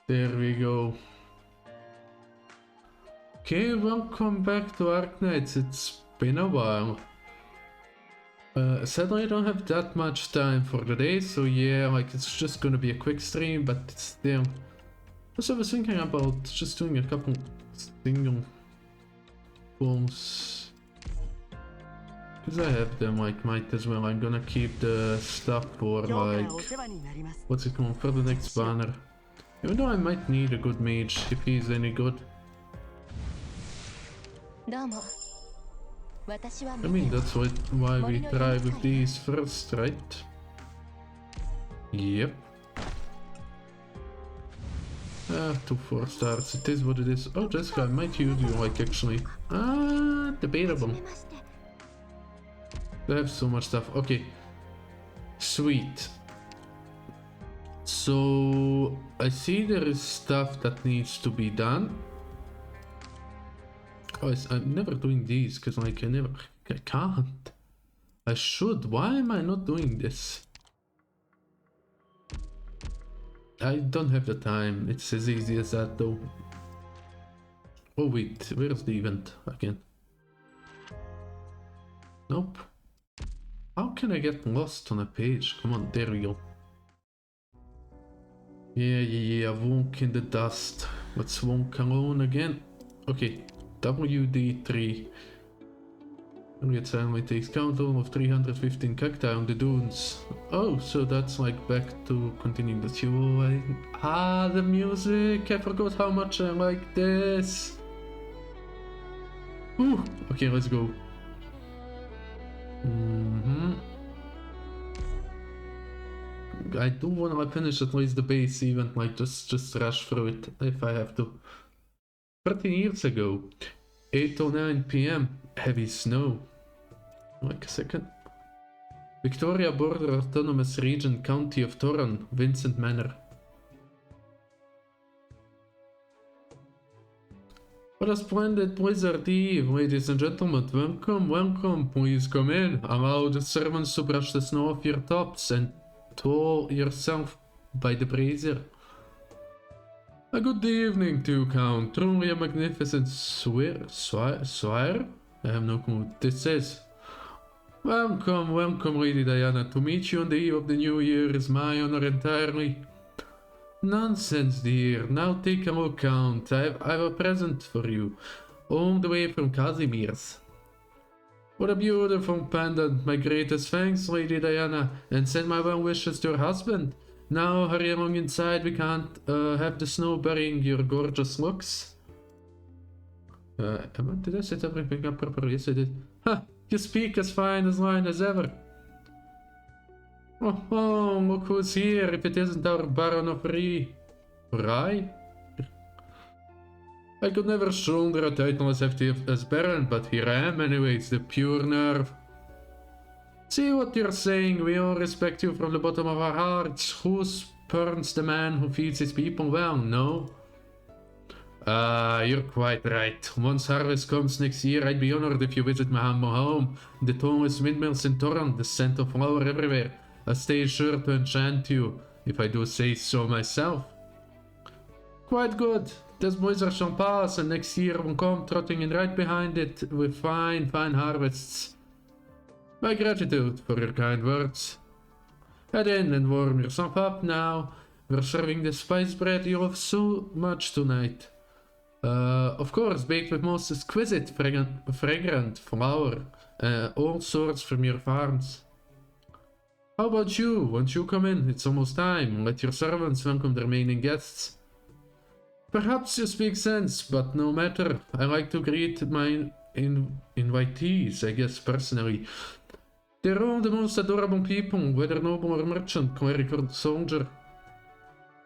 There we go. Okay, welcome back to Arknights. It's been a while. Sadly, I don't have that much time for the day, so yeah, like it's just gonna be a quick stream, but still. Also, I was thinking about just doing a couple single pulls. Because I have them, like, might as well. I'm gonna keep the stuff for, like, what's it called, for the next banner. Even though I might need a good mage, if he's any good. I mean, that's why we try with these first, right? Yep. 2 4 stars, it is what it is. Oh, Jessica, I might use you, like, actually. Debatable. I have so much stuff. Okay. Sweet. So, I see there is stuff that needs to be done. Oh, I'm never doing these, because, like, I can't. I should. Why am I not doing this? I don't have the time. It's as easy as that, though. Oh, wait. Where's the event again? Nope. How can I get lost on a page? Come on, there we go. Yeah, walk in the dust. Let's walk alone again. Okay, WD3. It suddenly takes count of 315 cacti on the dunes. Oh, so that's like back to continuing the tour. The music! I forgot how much I like this. Ooh, okay, let's go. I do want to finish at least the base event, like just rush through it if I have to. 13 years ago, 8:09 p.m. heavy snow. Like a second. Victoria Border Autonomous Region, County of Torron, Vincent Manor. What a splendid blizzard eve, ladies and gentlemen. Welcome, please come in. Allow the servants to brush the snow off your tops and tow yourself by the brazier. A good evening to Count. Truly a magnificent swire? I have no clue what this is. Welcome, Lady Diana. To meet you on the eve of the new year is my honor entirely. Nonsense, dear. Now take a look, Count. I have a present for you, all the way from Casimir's. What a beautiful pendant. My greatest thanks, Lady Diana, and send my well wishes to your husband. Now hurry along inside. We can't have the snow burying your gorgeous looks. Did I set everything up properly? Yes, I did. Ha! You speak as fine as ever. Oh, look who's here, if it isn't our Baron of Rye? I could never shoulder a title as hefty as Baron, but here I am anyways, the pure nerve. See what you're saying, we all respect you from the bottom of our hearts. Who spurns the man who feeds his people well, no? You're quite right. Once harvest comes next year, I'd be honored if you visit my humble home. The tallest windmills in Torron, the scent of flower everywhere. A stay is sure to enchant you, if I do say so myself. Quite good. This blizzard shall pass, and next year will come trotting in right behind it with fine harvests. My gratitude for your kind words. Head in and warm yourself up now. We're serving the spice bread you love so much tonight. Of course, baked with most exquisite fragrant flour, all sorts from your farms. How about you? Won't you come in? It's almost time. Let your servants welcome the remaining guests. Perhaps you speak sense, but no matter. I like to greet my invitees, I guess, personally. They're all the most adorable people, whether noble or merchant, cleric or soldier.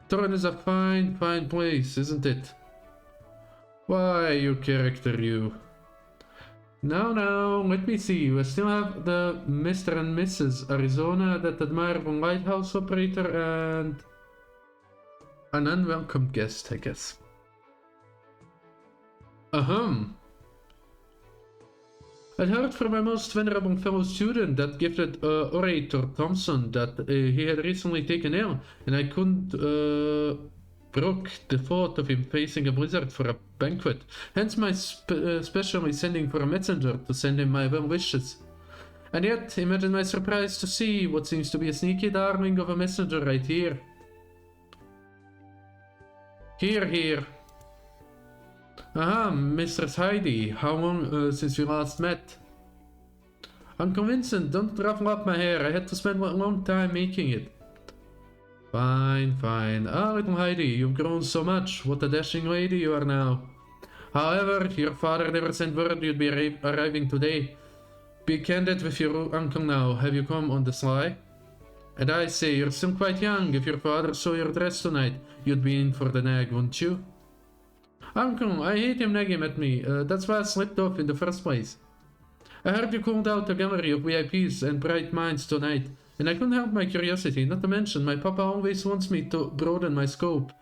Torron is a fine place, isn't it? Why, you character, you. Now, let me see. We still have the Mr. and Mrs. Arizona, that admirable lighthouse operator, and an unwelcome guest, I guess. I'd heard from my most venerable fellow student, that gifted orator Thompson, that he had recently taken ill, and I couldn't broke the thought of him facing a blizzard for a banquet, hence my specially sending for a messenger to send him my well wishes. And yet, imagine my surprise to see what seems to be a sneaky darling of a messenger right here. Here. Aha, Mistress Heidi, how long since we last met? Uncle Vincent, don't ruffle up my hair, I had to spend a long time making it. Fine. Ah, little Heidi, you've grown so much, what a dashing lady you are now. However, your father never sent word you'd be arriving today. Be candid with your uncle now, have you come on the sly? And I say, you're still quite young, if your father saw your dress tonight, you'd be in for the nag, wouldn't you? Uncle, I hate him nagging at me, that's why I slipped off in the first place. I heard you called out a gallery of VIPs and bright minds tonight, and I couldn't help my curiosity, not to mention my papa always wants me to broaden my scope,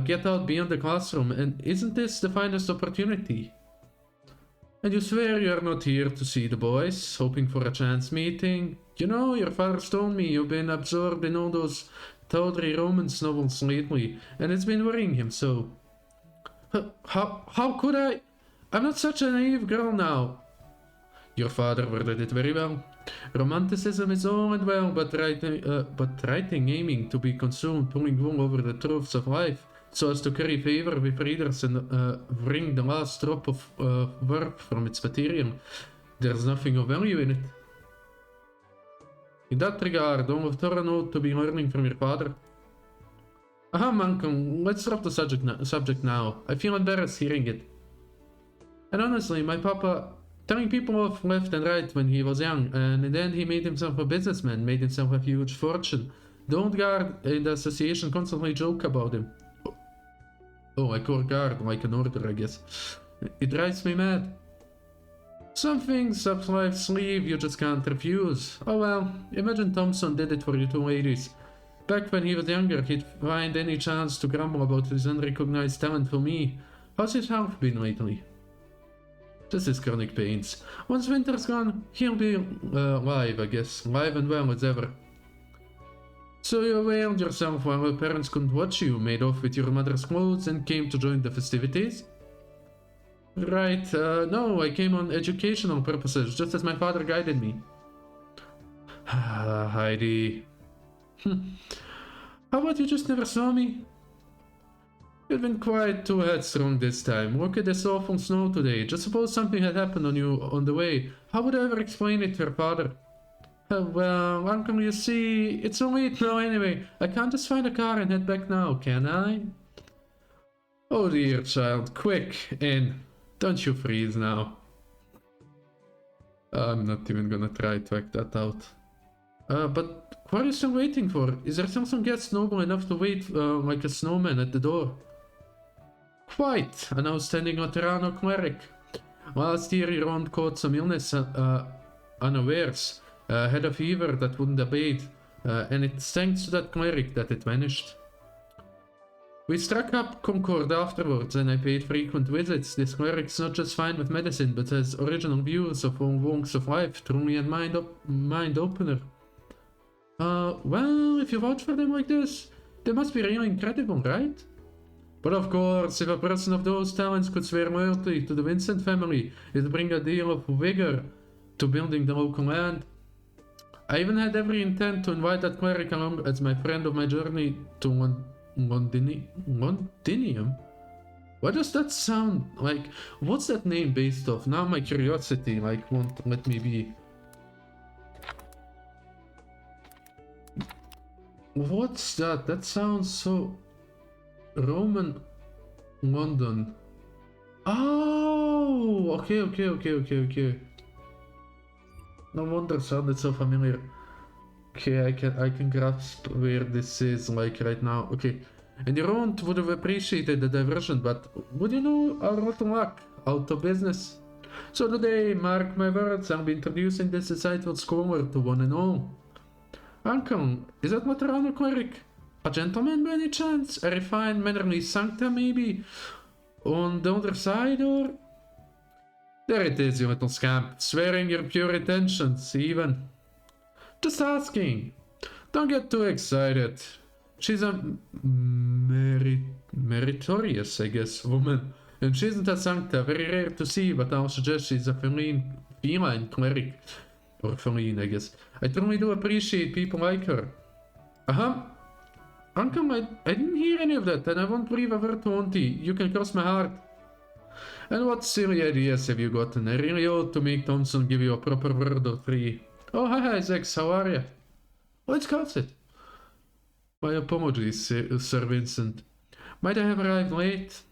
get out beyond the classroom, and isn't this the finest opportunity? And you swear you are not here to see the boys, hoping for a chance meeting? You know, your father's told me you've been absorbed in all those tawdry romance novels lately, and it's been worrying him so. How could I? I'm not such a naive girl now. Your father worded it very well. Romanticism is all and well, but writing aiming to be consumed, pulling wool over the truths of life, so as to curry favor with readers and wring the last drop of worth from its material. There's nothing of value in it. In that regard, don't have thorough note to be learning from your father. Aha, uncle, let's drop the subject now. I feel embarrassed hearing it. And honestly, my papa, telling people off left and right when he was young, and in the end he made himself a businessman, made himself a huge fortune. The old guard in the association constantly joke about him. Oh, I call guard like an order, I guess. It drives me mad. Some things up life's sleeve you just can't refuse. Oh well, imagine Thompson did it for you two ladies. Back when he was younger, he'd find any chance to grumble about his unrecognized talent for me. How's his health been lately? This is chronic pains. Once winter's gone, he'll be live, I guess. Live and well as ever. So you availed yourself while your parents couldn't watch you, made off with your mother's clothes and came to join the festivities? Right, no, I came on educational purposes, just as my father guided me. Heidi. How about you just never saw me? You've been quite too headstrong this time. Look at this awful snow today. Just suppose something had happened on you on the way. How would I ever explain it to your father? Well, uncle, you see, it's so late now anyway. I can't just find a car and head back now, can I? Oh dear, child. Quick, in. Don't you freeze now. I'm not even gonna try to act that out. But what are you still waiting for? Is there still some guest noble enough to wait like a snowman at the door? Quite, an outstanding Otterano cleric. Last year your aunt caught some illness unawares, had a fever that wouldn't abate, and it's thanks to that cleric that it vanished. We struck up Concord afterwards and I paid frequent visits. This cleric's not just fine with medicine, but has original views of all walks of life, truly a mind opener. Well, if you vouch for them like this, they must be really incredible, right? But of course, if a person of those talents could swear loyalty to the Vincent family, it'd bring a deal of vigor to building the local land. I even had every intent to invite that cleric along as my friend of my journey to Londinium? What does that sound like? What's that name based off? Now my curiosity won't let me be. What's that? That sounds so Roman London. Oh, okay. No wonder it sounded so familiar. Okay, I can grasp where this is right now. Okay, and your aunt would have appreciated the diversion, but would you know our rotten luck? Out of business. So today, mark my words, I'll be introducing this insightful scholar to one and all. Uncle, is that Materano cleric? A gentleman by any chance? A refined mannerly sancta maybe? On the other side, or? There it is, you little scamp, swearing your pure intentions, even. Just asking. Don't get too excited. she's a meritorious, I guess, woman. And she isn't a sancta, very rare to see, but I'll suggest she's a feline cleric. Or feline, I guess. I truly do appreciate people like her. Uncle, I didn't hear any of that, and I won't believe a word to Auntie. You can cross my heart. And what silly ideas have you gotten? I really ought to make Thompson give you a proper word or three. Oh, hi, Zex, how are you? Let's cross it. My apologies, Sir Vincent. Might I have arrived late?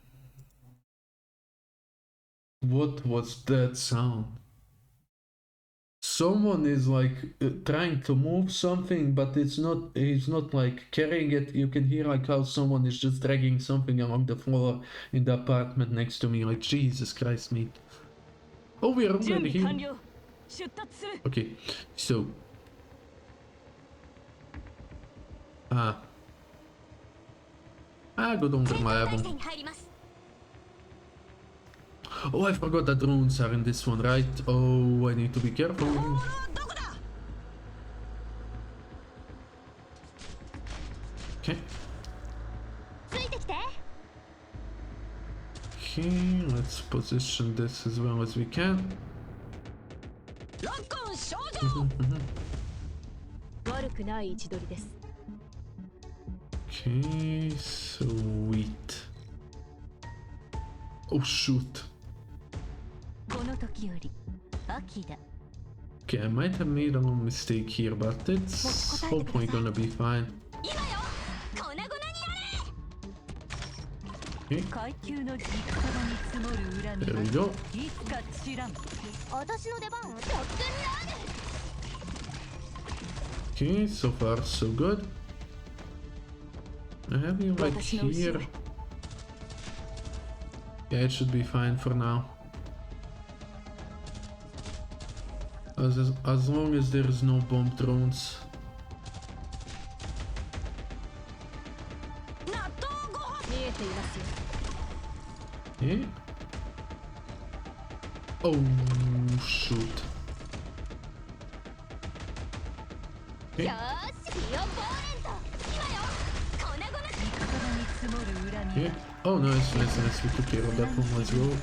What was that sound? Someone is like trying to move something, but he's not like carrying it. You can hear like how someone is just dragging something along the floor in the apartment next to me. Like, Jesus Christ, mate. Oh, we're already here. Okay, so go under my album. Oh, I forgot that drones are in this one, right? Oh, I need to be careful. Okay. Okay, let's position this as well as we can. Okay, sweet. Oh shoot. Okay, I might have made a little mistake here, but it's hopefully gonna be fine. Okay. There we go. Okay, so far so good. I have you right here. Yeah, it should be fine for now. As long as there is no bomb drones. Okay. Oh shoot. Okay. Okay. Oh nice, nice, we took care of that one, let's go.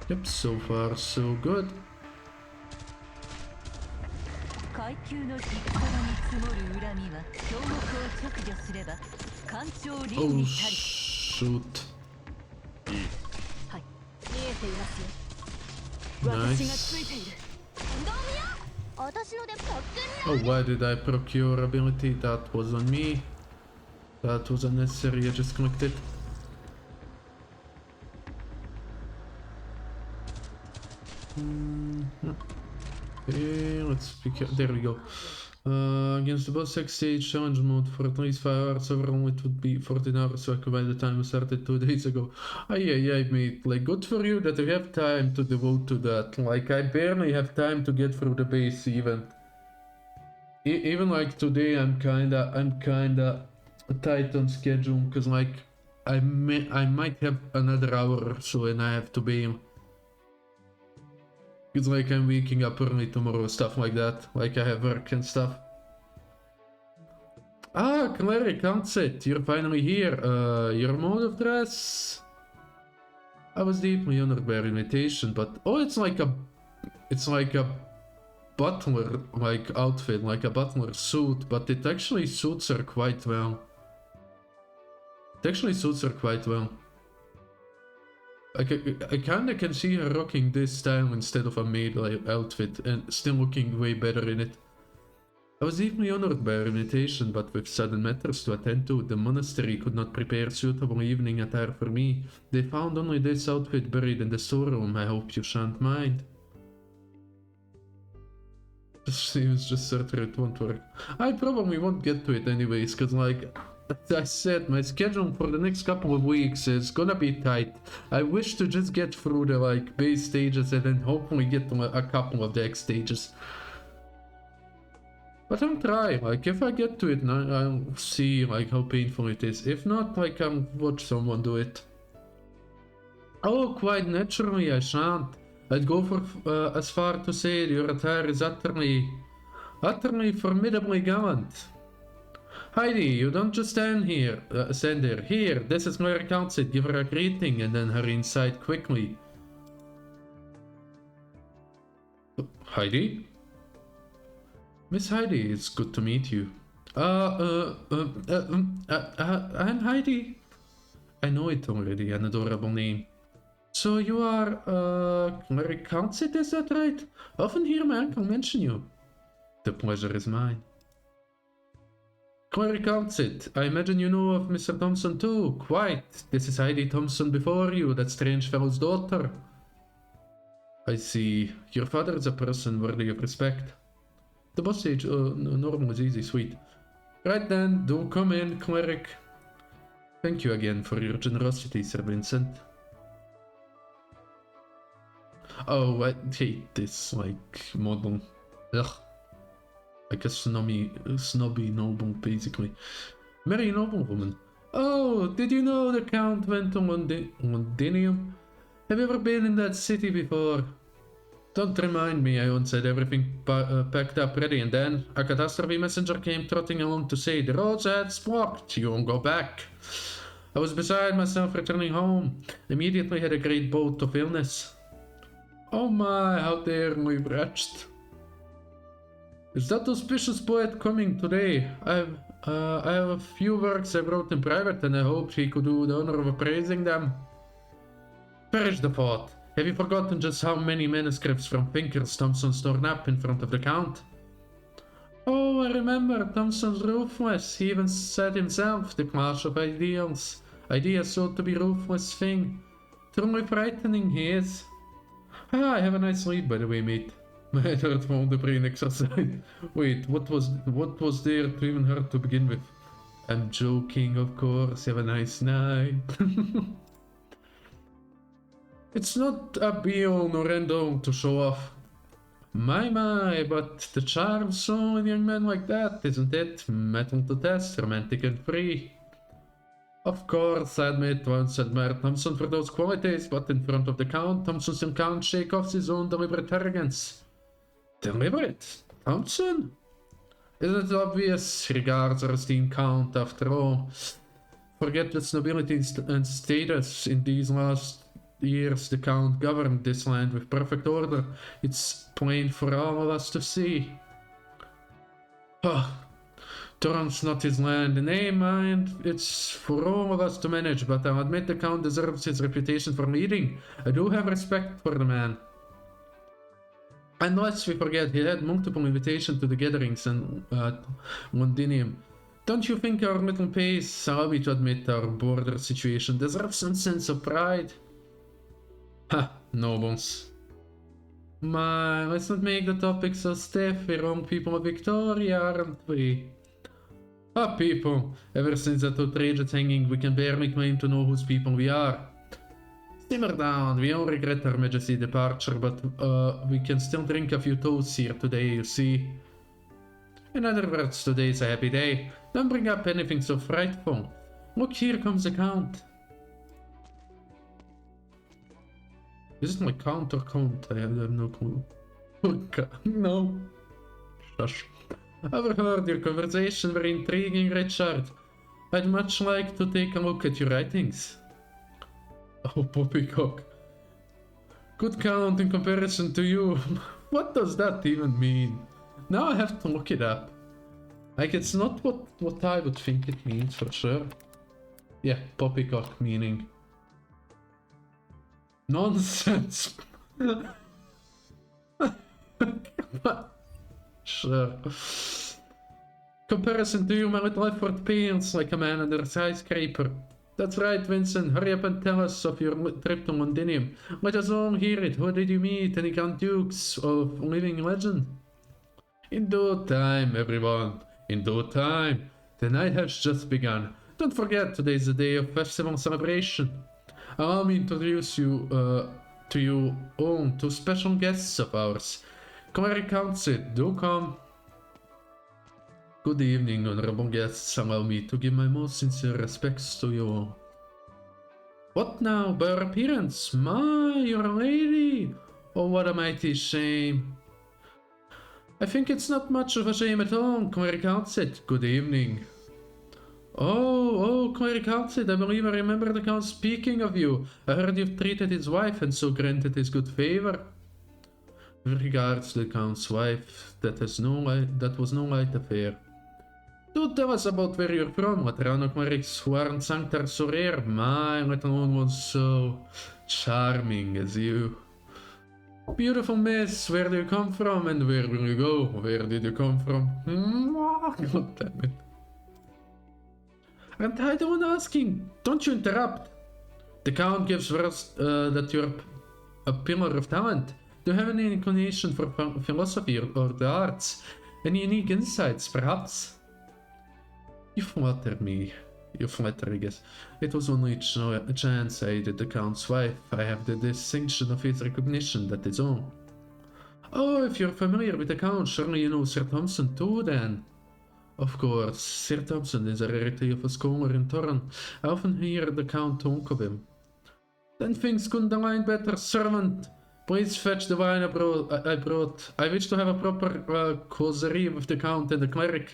Yep, so far so good. Oh shoot. Nice. Oh, why did I procure ability? That was on me. That was unnecessary, I just clicked it. Okay, let's pick up. There we go. Against the boss X stage challenge mode for at least 5 hours, overall it would be 14 hours back by the time we started 2 days ago. Yeah, mate, like good for you that you have time to devote to that. Like I barely have time to get through the base even. Even like today I'm kinda tight on schedule because like I might have another hour or so and I have to bail. It's like I'm waking up early tomorrow, stuff like that. Like I have work and stuff. Ah, Cleric, Onset, you're finally here. Your mode of dress? I was deeply honored by your invitation, but oh, it's like a butler like outfit, like a butler suit, but it actually suits her quite well. Like, I kinda can see her rocking this style instead of a maid outfit and still looking way better in it. I was deeply honored by your invitation, but with sudden matters to attend to, the monastery could not prepare suitable evening attire for me. They found only this outfit buried in the storeroom. I hope you shan't mind. This seems just certain it won't work. I probably won't get to it anyways, cause like I said, my schedule for the next couple of weeks is gonna be tight. I wish to just get through the like base stages and then hopefully get to a couple of the X stages. But I'll try, like if I get to it, I'll see like how painful it is. If not, like I'll watch someone do it. Oh, quite naturally, I shan't. I'd go for as far to say your attire is utterly formidably gallant. Heidi, you don't just stand there. Here, this is Mary Council. Give her a greeting and then hurry inside quickly. Heidi? Miss Heidi, it's good to meet you. I'm Heidi. I know it already, an adorable name. So you are, Mary Council, is that right? Often hear my uncle mention you. The pleasure is mine. Clary Council, I imagine you know of Mr. Thompson too. Quite. This is Heidi Thompson before you, that strange fellow's daughter. I see. Your father is a person worthy of respect. The boss age, normal is easy, sweet. Right then, do come in, cleric. Thank you again for your generosity, Sir Vincent. Oh, I hate this, like, model. Ugh. Like a snobby noble, basically. Merry noblewoman. Oh, did you know the Count went to Londinium? Have you ever been in that city before? Don't remind me, I once had everything packed up ready, and then a catastrophe messenger came trotting along to say the roads had blocked, you won't go back. I was beside myself returning home, immediately had a great bout of illness. Oh my, how terribly wretched. Is that auspicious poet coming today? I have a few works I wrote in private, and I hoped he could do the honor of appraising them. Perish the thought. Have you forgotten just how many manuscripts from thinkers Thompson stored up in front of the Count? Oh, I remember. Thompson's ruthless. He even said himself, the clash of ideals. Ideas sought to be ruthless thing. Truly frightening he is. Ah, I have a nice sleep, by the way, mate. I heard from the brain exercise. Wait, what was there to even hurt to begin with? I'm joking, of course. Have a nice night. It's not a be-all nor end-all to show off. My, but the charm of so in young men like that, isn't it? Metal to test, romantic and free. Of course, I admit once admired Thompson for those qualities, but in front of the Count, Thompson still can't shake off his own deliberate arrogance. Deliberate? Thompson? Isn't it obvious? Regards our esteemed Count, after all. Forget its nobility and status. In these last years, the Count governed this land with perfect order. It's plain for all of us to see. Turan's not his land, nay, mind, it's for all of us to manage, but I'll admit the Count deserves his reputation for leading. I do have respect for the man. And lest we forget, he had multiple invitations to the gatherings in Londinium. Don't you think our little pace, allow me to admit our border situation, deserves some sense of pride? Ha, nobles. My, let's not make the topic so stiff. We're wrong people of Victoria, aren't we? Ah, people. Ever since that outrageous hanging, we can barely claim to know whose people we are. Simmer down. We all regret Her Majesty's departure, but we can still drink a few toasts here today, you see. In other words, today's a happy day. Don't bring up anything so frightful. Look, here comes the Count. Is it my Count or Count? I have no clue. No. Shush. Overheard your conversation, very intriguing, Richard. I'd much like to take a look at your writings. Oh, poppycock. Good Count in comparison to you. What does that even mean? Now I have to look it up. Like, it's not what I would think it means, for sure. Yeah, poppycock meaning. Nonsense. Sure. Comparison to you, my little effort pales like a man under a skyscraper. That's right, Vincent. Hurry up and tell us of your trip to Londinium. Let us all hear it. Who did you meet? Any Count Dukes of living legend? In due time, everyone. In due time. The night has just begun. Don't forget, today is a day of festival celebration. Allow me to introduce you to you all two special guests of ours. Cleric Council, do come. Good evening, honorable guests. Allow me to give my most sincere respects to you all. What now, by her appearance? My, you're a lady! Oh, what a mighty shame. I think it's not much of a shame at all, Cleric Outset. Good evening. Oh, Cleric Outset, I believe I remember the Count speaking of you. I heard you've treated his wife and so granted his good favor. With regards to the Count's wife, that was no light affair. Do tell us about where you're from. Laterano clerics who aren't sanctar so rare. My, let alone one so charming as you. Beautiful miss, where do you come from and where will you go? Where did you come from? God damn it. And I don't asking, don't you interrupt. The Count gives us that you're a pillar of talent. Do you have any inclination for philosophy or the arts? Any unique insights, perhaps? You flatter me. You flatter, I guess. It was only a chance I did the Count's wife. I have the distinction of his recognition, that is all. Oh, if you're familiar with the Count, surely you know Sir Thompson too, then. Of course, Sir Thompson is a rarity of a scholar in Torren. I often hear the Count talk of him. Then things couldn't align better. Servant, please fetch the wine I brought. I wish to have a proper causerie with the Count and the cleric.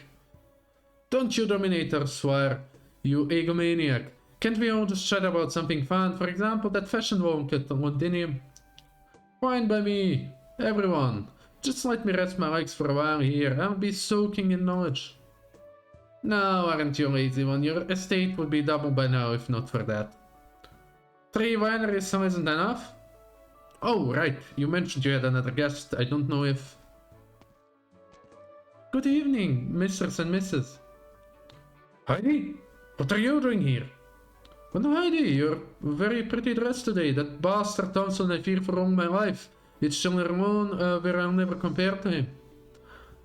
Don't you dominate her, Squire, you egomaniac. Can't we all just chat about something fun? For example, that fashion wonk at Londinium. Fine by me, everyone. Just let me rest my legs for a while here. I'll be soaking in knowledge. No, aren't you lazy one? Your estate would be double by now if not for that. 3 wineries isn't enough? Oh, right. You mentioned you had another guest. I don't know if... Good evening, Mrs. and Mrs. Heidi? What are you doing here? Well, Heidi, you're very pretty dressed today. That bastard Thompson I fear for all my life. It's still alone where I'll never compare to him.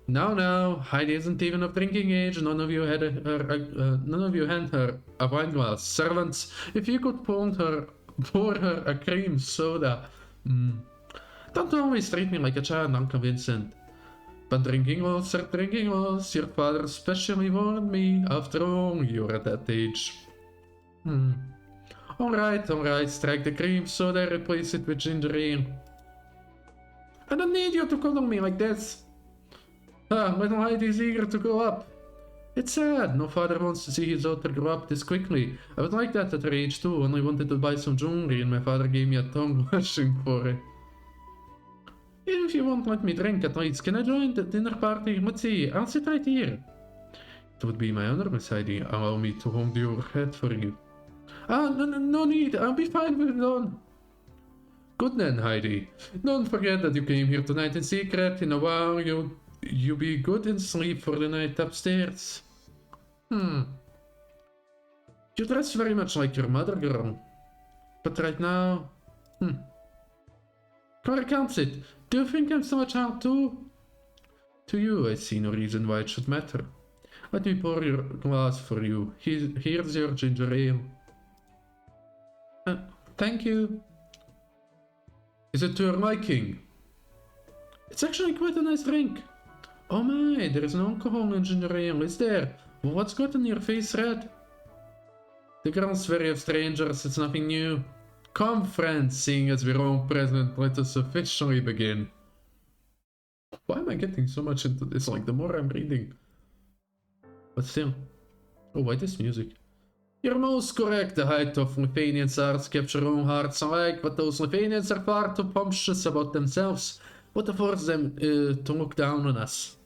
Now, Heidi isn't even of drinking age. None of you hand her a wine glass. Servants, if you could pour her a cream soda. Don't always treat me like a child, Uncle Vincent. But drinking laws are drinking laws. Your father specially warned me. After all, you're at that age. Alright, strike the cream soda, replace it with ginger ale. I don't need you to call me like this. Little Heidi's eager to grow up. It's sad, no father wants to see his daughter grow up this quickly. I was like that at her age too, only wanted to buy some jewelry and my father gave me a tongue lashing for it. If you won't let me drink at least, can I join the dinner party? Let's see, I'll sit right here. It would be my honor, Miss Heidi. Allow me to hold your head for you. No need, I'll be fine with it on. Good then, Heidi. Don't forget that you came here tonight in secret. In a while, you'll be good in sleep for the night upstairs. You dress very much like your mother, girl. But right now... Cleric can't sit. Do you think I'm so much child too? To you, I see no reason why it should matter. Let me pour your glass for you. Here's your ginger ale. Thank you. Is it to your liking? It's actually quite a nice drink. Oh my, there is no alcohol in ginger ale, is there? What's gotten your face red? The girl's wary of strangers, it's nothing new. Come friends, seeing as we're all present, let us officially begin. Why am I getting so much into this? Like, the more I'm reading. But still. Oh, why this music? You're most correct, the height of Lithuanians arts capture all hearts alike, but those Lithuanians are far too pompous about themselves. What to force them to look down on us?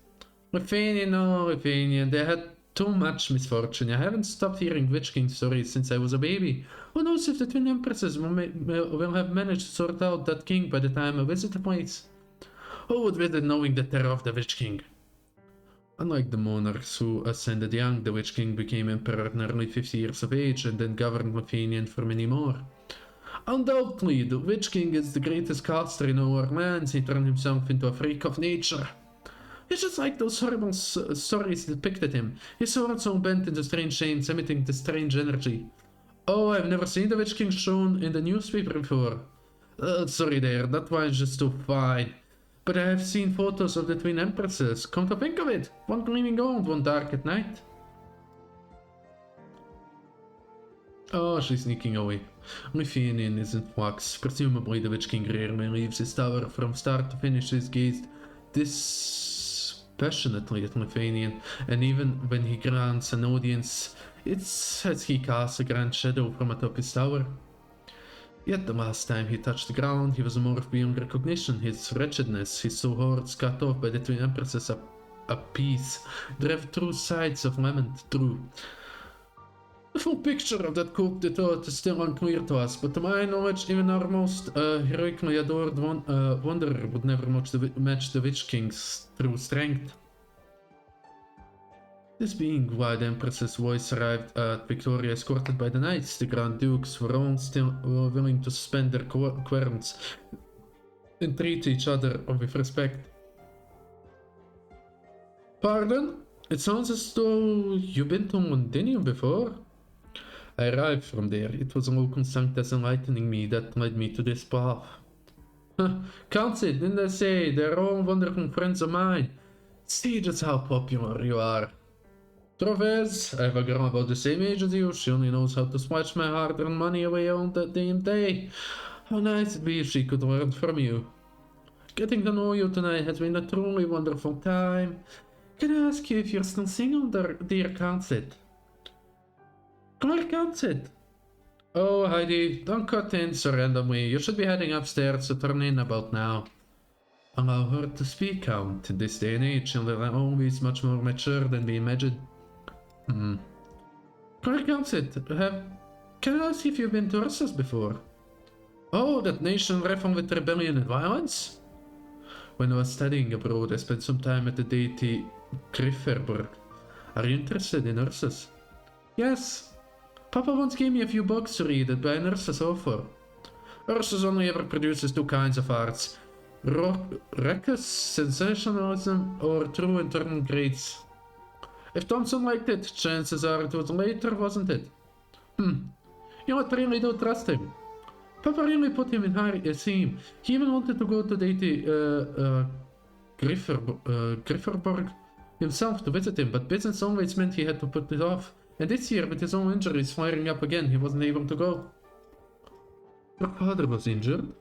Lithuanian, they had too much misfortune. I haven't stopped hearing Witch King stories since I was a baby. Who knows if the twin empresses will have managed to sort out that king by the time I visit the place? Who would visit knowing the terror of the Witch King? Unlike the monarchs who ascended young, the Witch King became emperor at nearly 50 years of age and then governed Lithuania for many more. Undoubtedly, the Witch King is the greatest caster in our lands. He turned himself into a freak of nature. It's just like those horrible stories depicted him. His sword so bent into strange chains, emitting the strange energy. Oh, I've never seen the Witch King shown in the newspaper before. Sorry there, that one's just too fine. But I have seen photos of the twin empresses. Come to think of it, one gleaming gold, one dark at night. Oh, she's sneaking away. Lithuanian is in flux. Presumably the Witch King rarely leaves his tower. From start to finish he's gazed dispassionately at Lithuanian, and even when he grants an audience, it's as he casts a grand shadow from atop his tower. Yet the last time he touched the ground, he was a morph beyond recognition. His wretchedness, his two hordes cut off by the twin empresses a piece, drove through sides of lament, through. The full picture of that coup d'etat is still unclear to us, but to my knowledge, even our most heroically adored wanderer would never match the Witch King's true strength. This being why the Empress's voice arrived at Victoria escorted by the knights, the Grand Dukes were all still willing to suspend their querns and treat each other with respect. Pardon? It sounds as though you've been to Londinium before? I arrived from there. It was Locum Sanctus enlightening me that led me to this path. Can't it, didn't I say? They're all wonderful friends of mine. See just how popular you are. Truth is, I have a girl about the same age as you. She only knows how to swatch my hard-earned money away on that damn day. How nice it'd be if she could learn from you. Getting to know you tonight has been a truly wonderful time. Can I ask you if you're still single, dear Councit? Claire Councit? Oh, Heidi, don't cut in so randomly. You should be heading upstairs to turn in about now. Allow her to speak, Count. In this day and age, children are always much more mature than we imagined. Claire Councit, can I ask if you've been to Ursus before? Oh, that nation rife with rebellion and violence? When I was studying abroad, I spent some time at the deity Grifferberg. Are you interested in Ursus? Yes. Papa once gave me a few books to read that by an Ursus author. Ursus only ever produces two kinds of arts. Reckless sensationalism or true internal grades. If Thompson liked it, chances are it was later, wasn't it? You really don't trust him. Papa really put him in high esteem. He even wanted to go to deity Grifferberg himself to visit him, but business always meant he had to put it off. And this year, with his own injuries flaring up again, he wasn't able to go. Your father was injured?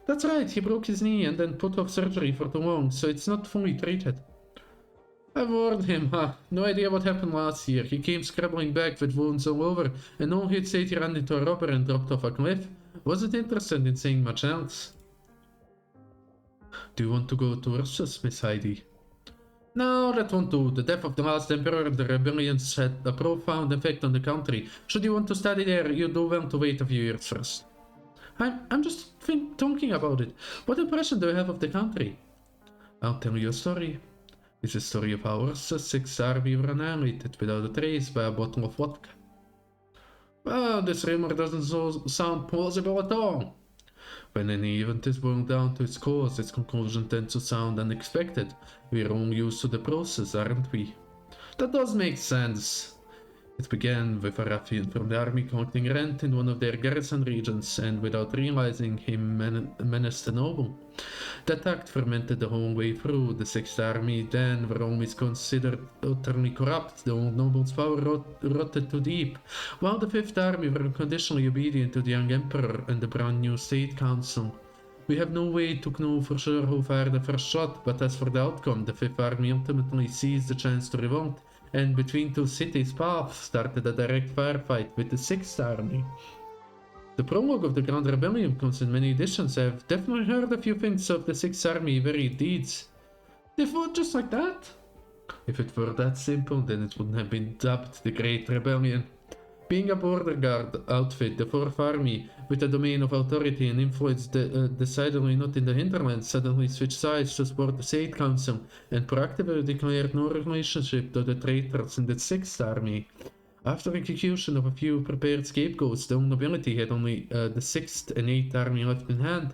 That's right, he broke his knee and then put off surgery for too long, so it's not fully treated. I warned him, no idea what happened last year. He came scrabbling back with wounds all over, and all he'd said he ran into a robber and dropped off a cliff. Wasn't interested in saying much else. Do you want to go to Ursus, Miss Heidi? No, that won't do. The death of the last emperor and the rebellions had a profound effect on the country. Should you want to study there, you do well to wait a few years first. I'm just talking about it. What impression do you have of the country? I'll tell you a story. It's a story of how Ursus' 6th army were annihilated without a trace by a bottle of vodka. Well, this rumor doesn't sound plausible at all. When any event is boiled down to its cause, its conclusion tends to sound unexpected. We're all used to the process, aren't we? That does make sense. It began with a ruffian from the army collecting rent in one of their garrison regions, and without realizing, he menaced a noble. That act fermented the whole way through. The 6th army then were always considered utterly corrupt. The old noble's power rotted too deep, while the 5th army were unconditionally obedient to the young emperor and the brand new state council. We have no way to know for sure who fired the first shot, but as for the outcome, the 5th army ultimately seized the chance to revolt, and between two cities' paths started a direct firefight with the 6th army. The prologue of the Grand Rebellion comes in many editions. I've definitely heard a few things of the 6th army varied deeds. They fought just like that? If it were that simple, then it wouldn't have been dubbed the Great Rebellion. Being a border guard outfit, the 4th army, with a domain of authority and influence decidedly not in the hinterlands, suddenly switched sides to support the State Council and proactively declared no relationship to the traitors in the 6th army. After execution of a few prepared scapegoats, the old nobility had only the 6th and 8th army left in hand.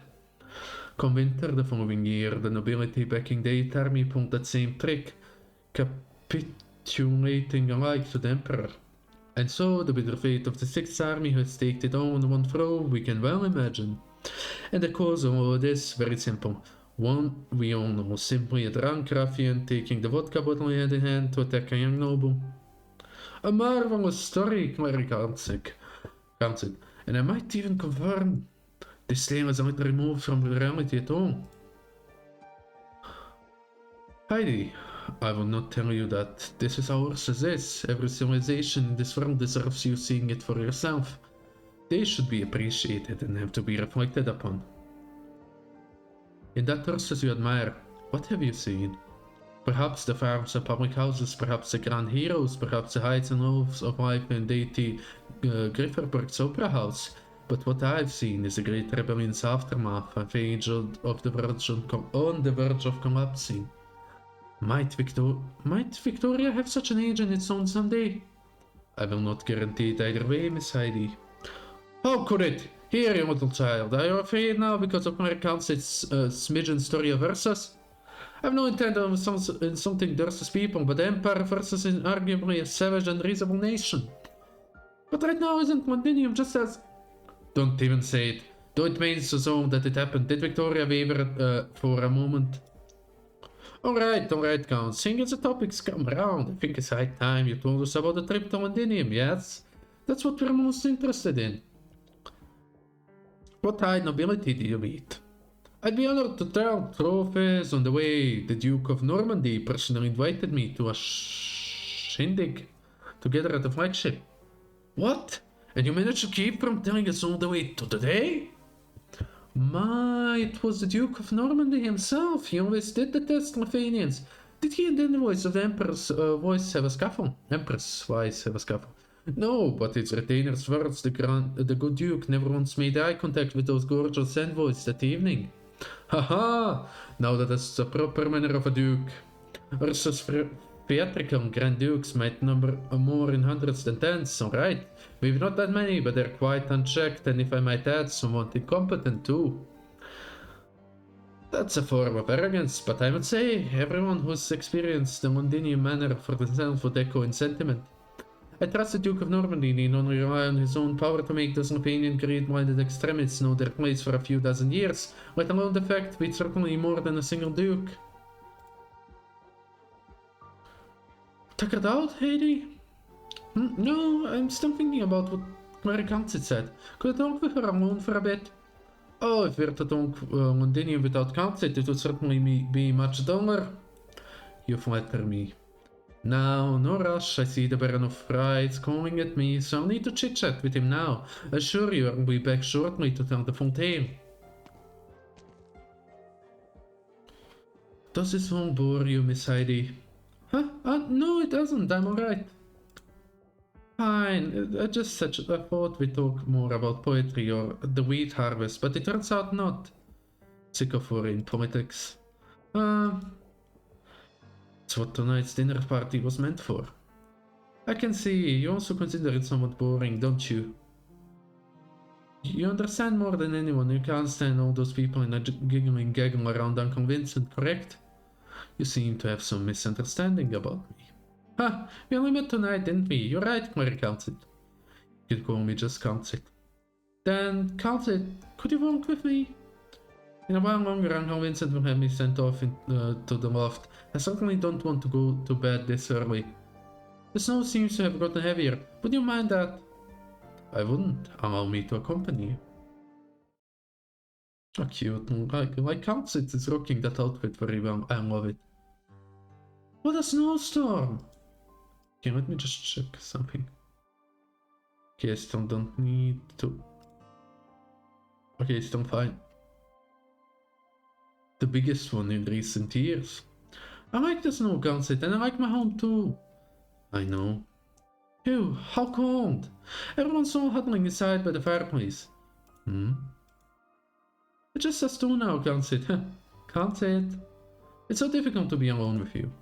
Come winter the following year, the nobility backing the 8th army pulled that same trick, capitulating alike to the emperor. And so, the bitter fate of the 6th army has staked it all on one throw, we can well imagine. And the cause of all this, very simple. One we all know, simply a drunk ruffian taking the vodka bottle hand in hand to attack a young noble. A marvelous story, Clary Councit. And I might even confirm this claim is not removed from reality at all. Heidi, I will not tell you that this is how ours is. Every civilization in this world deserves you seeing it for yourself. They should be appreciated and have to be reflected upon. In that Ursus you admire, what have you seen? Perhaps the farms and public houses, perhaps the grand heroes, perhaps the heights and lows of life in deity Grifferberg's opera house. But what I've seen is a great rebellion's aftermath, an age on the verge of collapsing. Might Victoria have such an age on its own someday? I will not guarantee it either way, Miss Heidi. How could it? Here, you little child, are you afraid now because of my accounts its smidgen story of Ursus? I've no intent of insulting Dursus people, but the Empire versus is arguably a savage and reasonable nation. But right now isn't Londinium just as... Don't even say it. Though it means so that it happened. Did Victoria waver for a moment? Alright, Count. Seeing as the topics come around, I think it's high time you told us about the trip to Londinium, yes? That's what we're most interested in. What high nobility do you meet? I'd be honored to turn trophies on the way the Duke of Normandy personally invited me to a shindig together at the flagship. What? And you managed to keep from telling us all the way to today? My, it was the Duke of Normandy himself. He always did detest Lithanians. Did he and then the voice of the Emperor's voice have a scuffle? Empress' voice have a scuffle? No, but its retainer's words, the good Duke never once made eye contact with those gorgeous envoys that evening. Haha! Now that is the proper manner of a duke. Ursus theatrical Grand Dukes might number more in hundreds than tens, alright? Maybe not that many, but they're quite unchecked, and if I might add, somewhat incompetent too. That's a form of arrogance, but I would say everyone who's experienced the Londinian manner for themselves would echo in sentiment. I trust the Duke of Normandy need only rely on his own power to make those Lithanian greed-minded extremists know their place for a few dozen years, let alone the fact we'd certainly more than a single Duke. Tuckered out, Heidi? No, I'm still thinking about what Mary Council said. Could I talk with her alone for a bit? Oh, if we're to talk Londinium without Council, it would certainly be much duller. You flatter me. Now, no rush, I see the Baron of Frights calling at me, so I'll need to chit-chat with him now. I assure you I'll be back shortly to tell the full tale. Does this won't bore you, Miss Heidi? Huh? No, it doesn't, I'm alright. Fine, I thought we'd talk more about poetry or the wheat harvest, but it turns out not. Sick of foreign politics. That's what tonight's dinner party was meant for. I can see, you also consider it somewhat boring, don't you? You understand more than anyone, you can't stand all those people in a giggling gaggle around unconvincing, correct? You seem to have some misunderstanding about me. Ha! We only met tonight, didn't we? You're right, Mary Council. You could call me just Council. Then, Council, could you walk with me? In a while longer, Uncle Vincent will have me sent off to the loft. I certainly don't want to go to bed this early. The snow seems to have gotten heavier. Would you mind that? I wouldn't. Allow me to accompany you. Oh, cute. Like Council is rocking that outfit very well. I love it. What a snowstorm! Okay, let me just check something. Okay, I still don't need to... Okay, still fine. The biggest one in recent years. I like the snow, Council, and I like my home too. I know. Ew, how cold! Everyone's all huddling inside by the fireplace. It's just us two now, Council. Can't it? It's so difficult to be alone with you.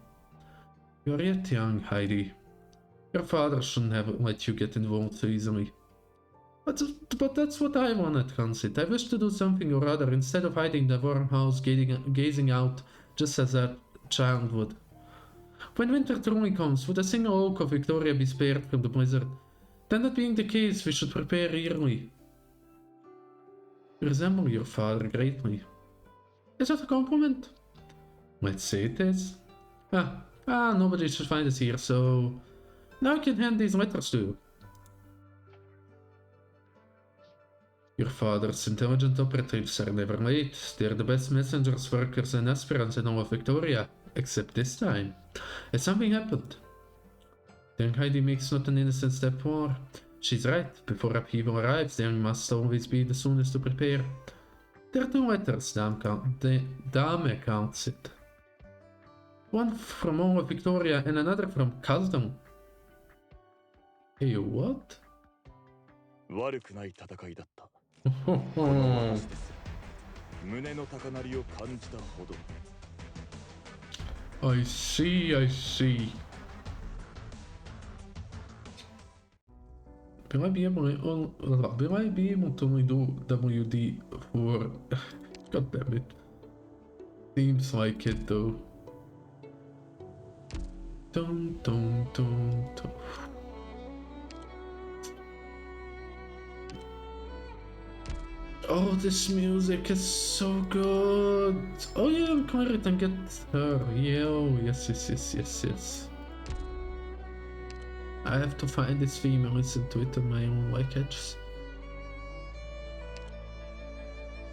You're yet young, Heidi. Your father shouldn't have let you get involved so easily. But that's what I wanted, Council. I wish to do something or other instead of hiding in the warm house gazing out just as a child would. When winter truly comes, would a single oak of Victoria be spared from the blizzard? Then that being the case, we should prepare yearly. You resemble your father greatly. Is that a compliment? Let's say it is. Nobody should find us here, so... Now I can hand these letters to you. Your father's intelligent operatives are never late. They're the best messengers, workers, and aspirants in all of Victoria. Except this time. And something happened. Then Heidi makes not an innocent step forward. She's right. Before upheaval arrives, there must always be the soonest to prepare. There are two letters, Dame counts it. One from all of Victoria and another from Kasdan. Hey, what? 悪くない戦いだった。この私です。胸の高鳴りを感じたほど。I see, I see. Will I be able to only do WD for... God damn it. Seems like it though. Dun dun dun dun. Oh, this music is so good. Oh yeah, I'm correct and get her. Yeah, oh, yes. I have to find this theme and listen to it on my own, like I just...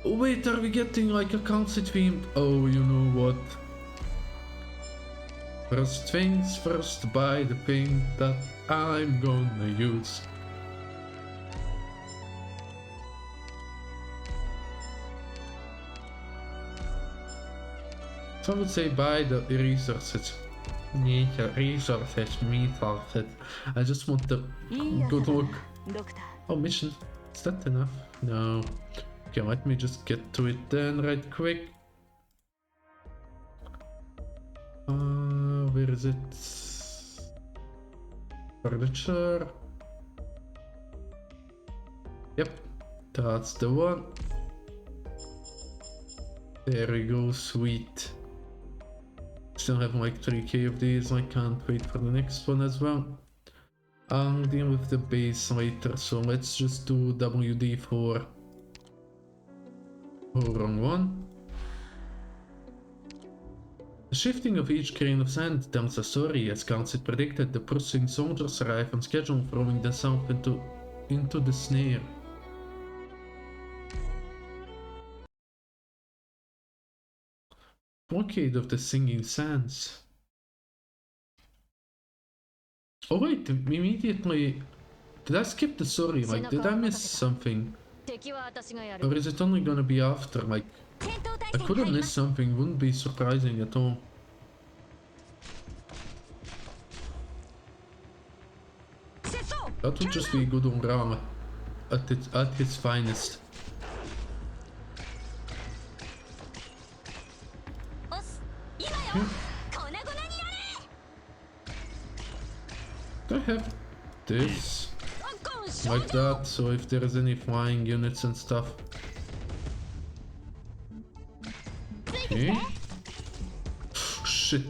Oh wait, are we getting like a concert theme? Oh, you know what? First things first, buy the thing that I'm gonna use. Some would say buy the resources. Resources. I just want the good look. Oh, mission. Is that enough? No. Okay, let me just get to it then right quick. Where is it? Furniture. Yep, that's the one. There we go, sweet. Still have like 3k of these, I can't wait for the next one as well. I'll deal with the base later, so let's just do WD for... Oh, wrong one. The shifting of each grain of sand tells a story. As Council predicted, the pursuing soldiers arrive on schedule, throwing themselves into the snare. Blockade of the Singing Sands. Oh wait, immediately... Did I skip the story? Like, did I miss something? Or is it only gonna be after? Like, I could have missed something, wouldn't be surprising at all. That would just be good on Rama at his finest. Yeah. I have this like that, so if there is any flying units and stuff. Okay. Shit.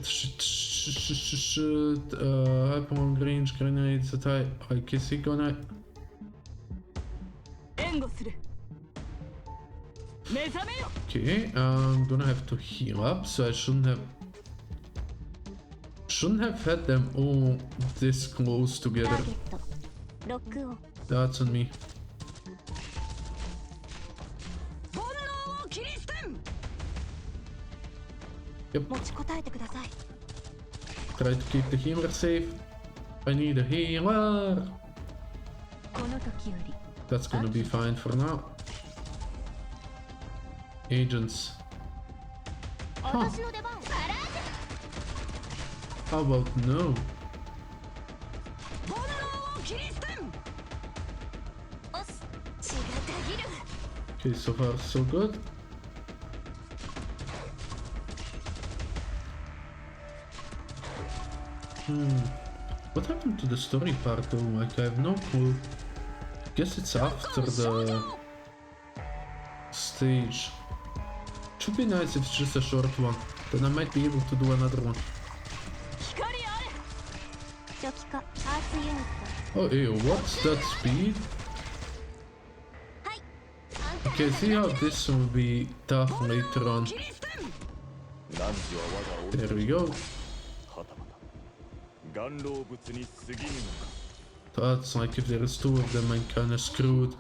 Hyper long range grenades that I guess he gonna... Okay, I'm gonna have to heal up, so I shouldn't have had them all this close together. That's on me. Yep. Try to keep the healer safe. I need a healer. That's gonna be fine for now. Agents. Huh. How about no? Okay, so far so good. What happened to the story part though? Like, I have no clue. Guess it's after the stage. Should be nice if it's just a short one. Then I might be able to do another one. Oh ew, what's that speed? Okay, see how this will be tough later on. There we go. That's like if there is two of them, I'm kinda screwed.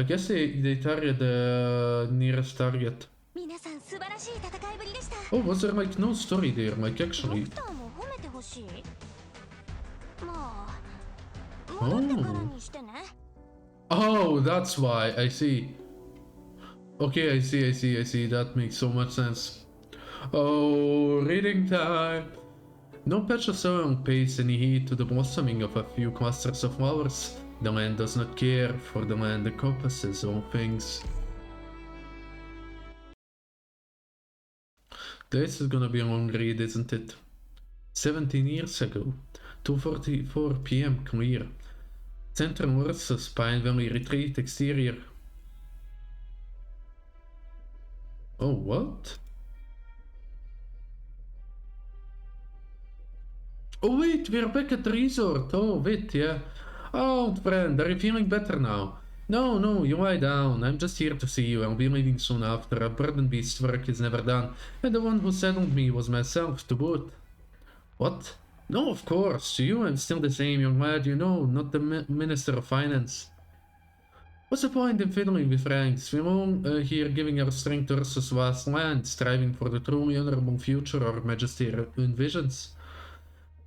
I guess they target the nearest target. 皆さん素晴らしい戦いぶりでした。 Oh, was there like no story there? Like ド actually. クターも褒めてほしい。まあ戻ってからにしてね。 Oh, that's why. I see. Okay, I see. That makes so much sense. Oh, reading time. No patch of sowing pays any heed to the blossoming of a few clusters of flowers. The land does not care, for the land encompasses all things. This is gonna be a long read, isn't it? 17 years ago, 2:44 p.m. clear. Central versus Pine Valley Retreat exterior. Oh, what? Oh wait, we're back at the resort. Oh wait, yeah. Oh, old friend, are you feeling better now? No, you lie down. I'm just here to see you. I'll be leaving soon after. A burden beast's work is never done. And the one who saddled me was myself to boot. What? No, of course. To you, I'm still the same young lad, you know, not the Minister of Finance. What's the point in fiddling with ranks? We're all here giving our strength to Ursus' vast land, striving for the truly honorable future our Majesty envisions.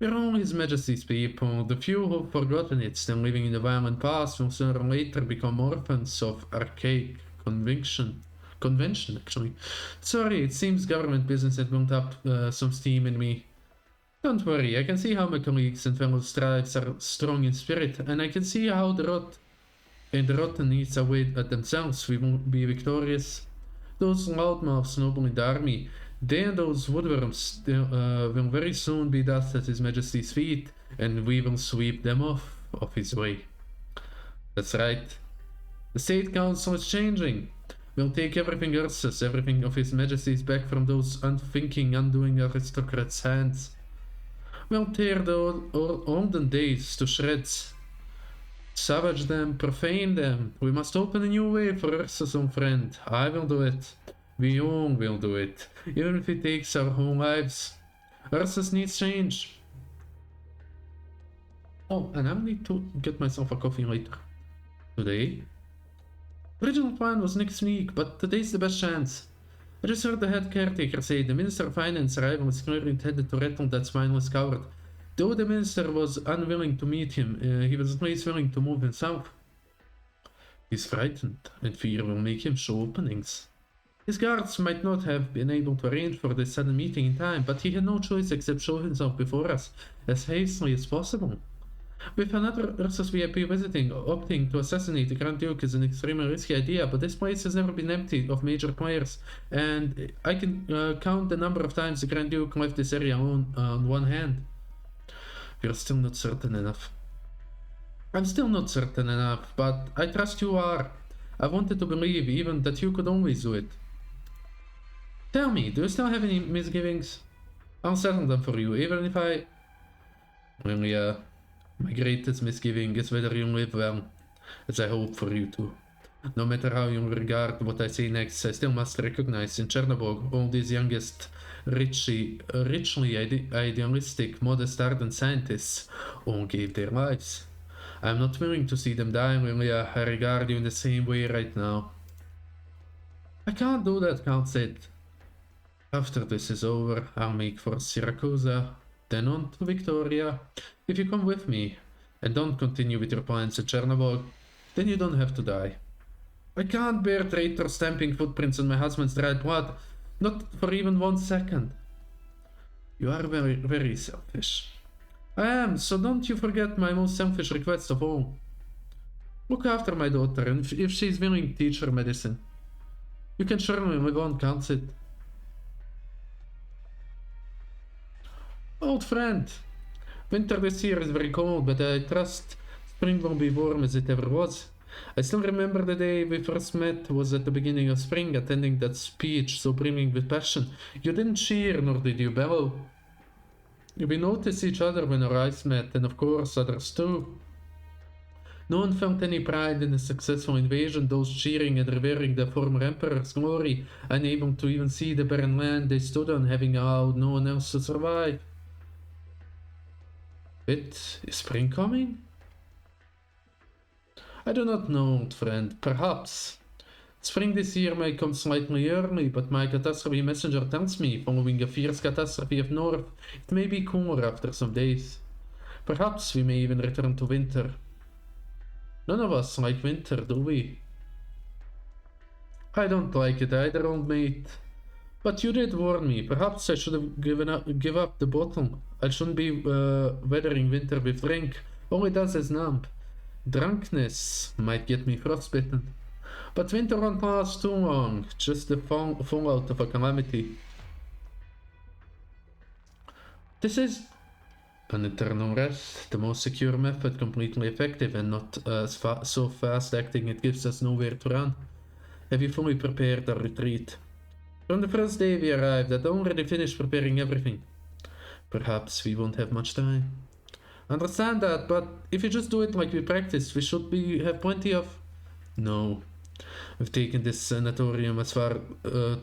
We're all His Majesty's people. The few who've forgotten it, still living in the violent past, will sooner or later become orphans of archaic convention, actually. Sorry, it seems government business had built up some steam in me. Don't worry, I can see how my colleagues and fellow strives are strong in spirit, and I can see how the rotten needs away at themselves. We won't be victorious. Those loudmouths noble in the army, they and those woodworms will very soon be dust at His Majesty's feet, and we will sweep them off his way. That's right. The State Council is changing. We'll take everything Ursus, everything of His Majesty's back from those unthinking, undoing aristocrats' hands. We'll tear the olden days to shreds. Savage them, profane them. We must open a new way for Ursus, own friend. I will do it. We all will do it, even if it takes our whole lives. Ursus needs change. Oh, and I need to get myself a coffee later. Today? The original plan was next week, but today's the best chance. I just heard the head caretaker say the Minister of Finance arrival is clearly intended to rattle that spineless coward. Though the minister was unwilling to meet him, he was at least willing to move himself. He's frightened, and fear will make him show openings. His guards might not have been able to arrange for this sudden meeting in time, but he had no choice except show himself before us as hastily as possible. With another Ursus VIP visiting, opting to assassinate the Grand Duke is an extremely risky idea, but this place has never been empty of major players, and I can count the number of times the Grand Duke left this area alone on one hand. We're still not certain enough. I'm still not certain enough, but I trust you are. I wanted to believe even that you could always do it. Tell me, do you still have any misgivings? I'll settle them for you, even if I... Well, yeah. My greatest misgiving is whether you live well, as I hope for you too. No matter how you regard what I say next, I still must recognize in Chernobyl all these youngest, richly idealistic, modest, ardent scientists all gave their lives. I'm not willing to see them die, Lilia. I regard you in the same way right now. I can't do that, Count said. After this is over, I'll make for Siracusa, then on to Victoria. If you come with me, and don't continue with your plans at Chernobyl, then you don't have to die. I can't bear traitors stamping footprints on my husband's dried blood, not for even 1 second. You are very, very selfish. I am, so don't you forget my most selfish request of all. Look after my daughter, and if she's willing, teach her medicine. You can surely live on, can't it? Old friend, winter this year is very cold, but I trust spring will be warm as it ever was. I still remember the day we first met was at the beginning of spring, attending that speech so brimming with passion. You didn't cheer, nor did you bellow. We noticed each other when our eyes met, and of course others too. No one felt any pride in a successful invasion, those cheering and revering the former emperor's glory, unable to even see the barren land they stood on, having allowed no one else to survive. Wait, is spring coming? I do not know, old friend. Perhaps. Spring this year may come slightly early, but my catastrophe messenger tells me, following a fierce catastrophe of north, it may be cooler after some days. Perhaps we may even return to winter. None of us like winter, do we? I don't like it either, old mate. But you did warn me. Perhaps I should have give up the bottle. I shouldn't be weathering winter with drink. All it does is numb. Drunkenness might get me frostbitten. But winter won't last too long. Just the fallout of a calamity. This is an eternal rest. The most secure method, completely effective and not so fast acting it gives us nowhere to run. Have you fully prepared our retreat? From the first day we arrived, I'd already finished preparing everything. Perhaps we won't have much time. Understand that, but if you just do it like we practiced, we should have plenty of... No. We've taken this sanatorium as far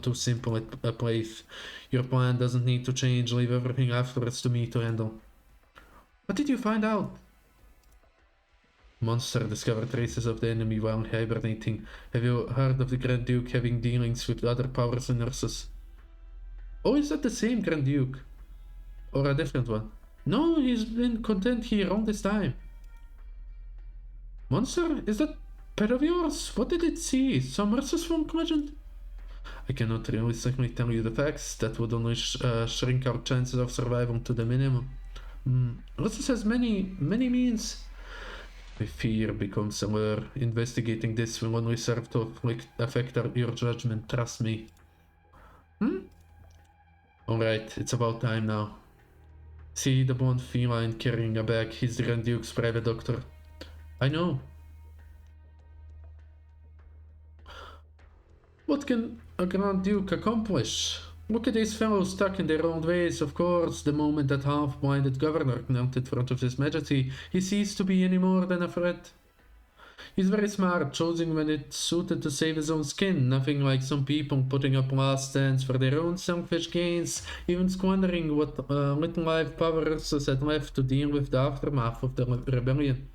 too simple a place. Your plan doesn't need to change. Leave everything afterwards to me to handle. What did you find out? Monster discovered traces of the enemy while hibernating. Have you heard of the Grand Duke having dealings with other powers and nurses? Oh, is that the same Grand Duke? Or a different one? No, he's been content here all this time. Monster, is that pet of yours? What did it see? Some Mercersfunk legend? I cannot realistically tell you the facts. That would only shrink our chances of survival to the minimum. Ursus has many means. My fear becomes a lure. Investigating this will only serve to affect your judgment, trust me. Alright, it's about time now. See the blonde feline carrying a bag. He's the Grand Duke's private doctor. I know. What can a Grand Duke accomplish? Look at these fellows stuck in their old ways. Of course, the moment that half-blinded governor knelt in front of His Majesty, he ceased to be any more than a threat. He's very smart, choosing when it suited to save his own skin, nothing like some people putting up last stands for their own selfish gains, even squandering what little life power Ursus had left to deal with the aftermath of the rebellion.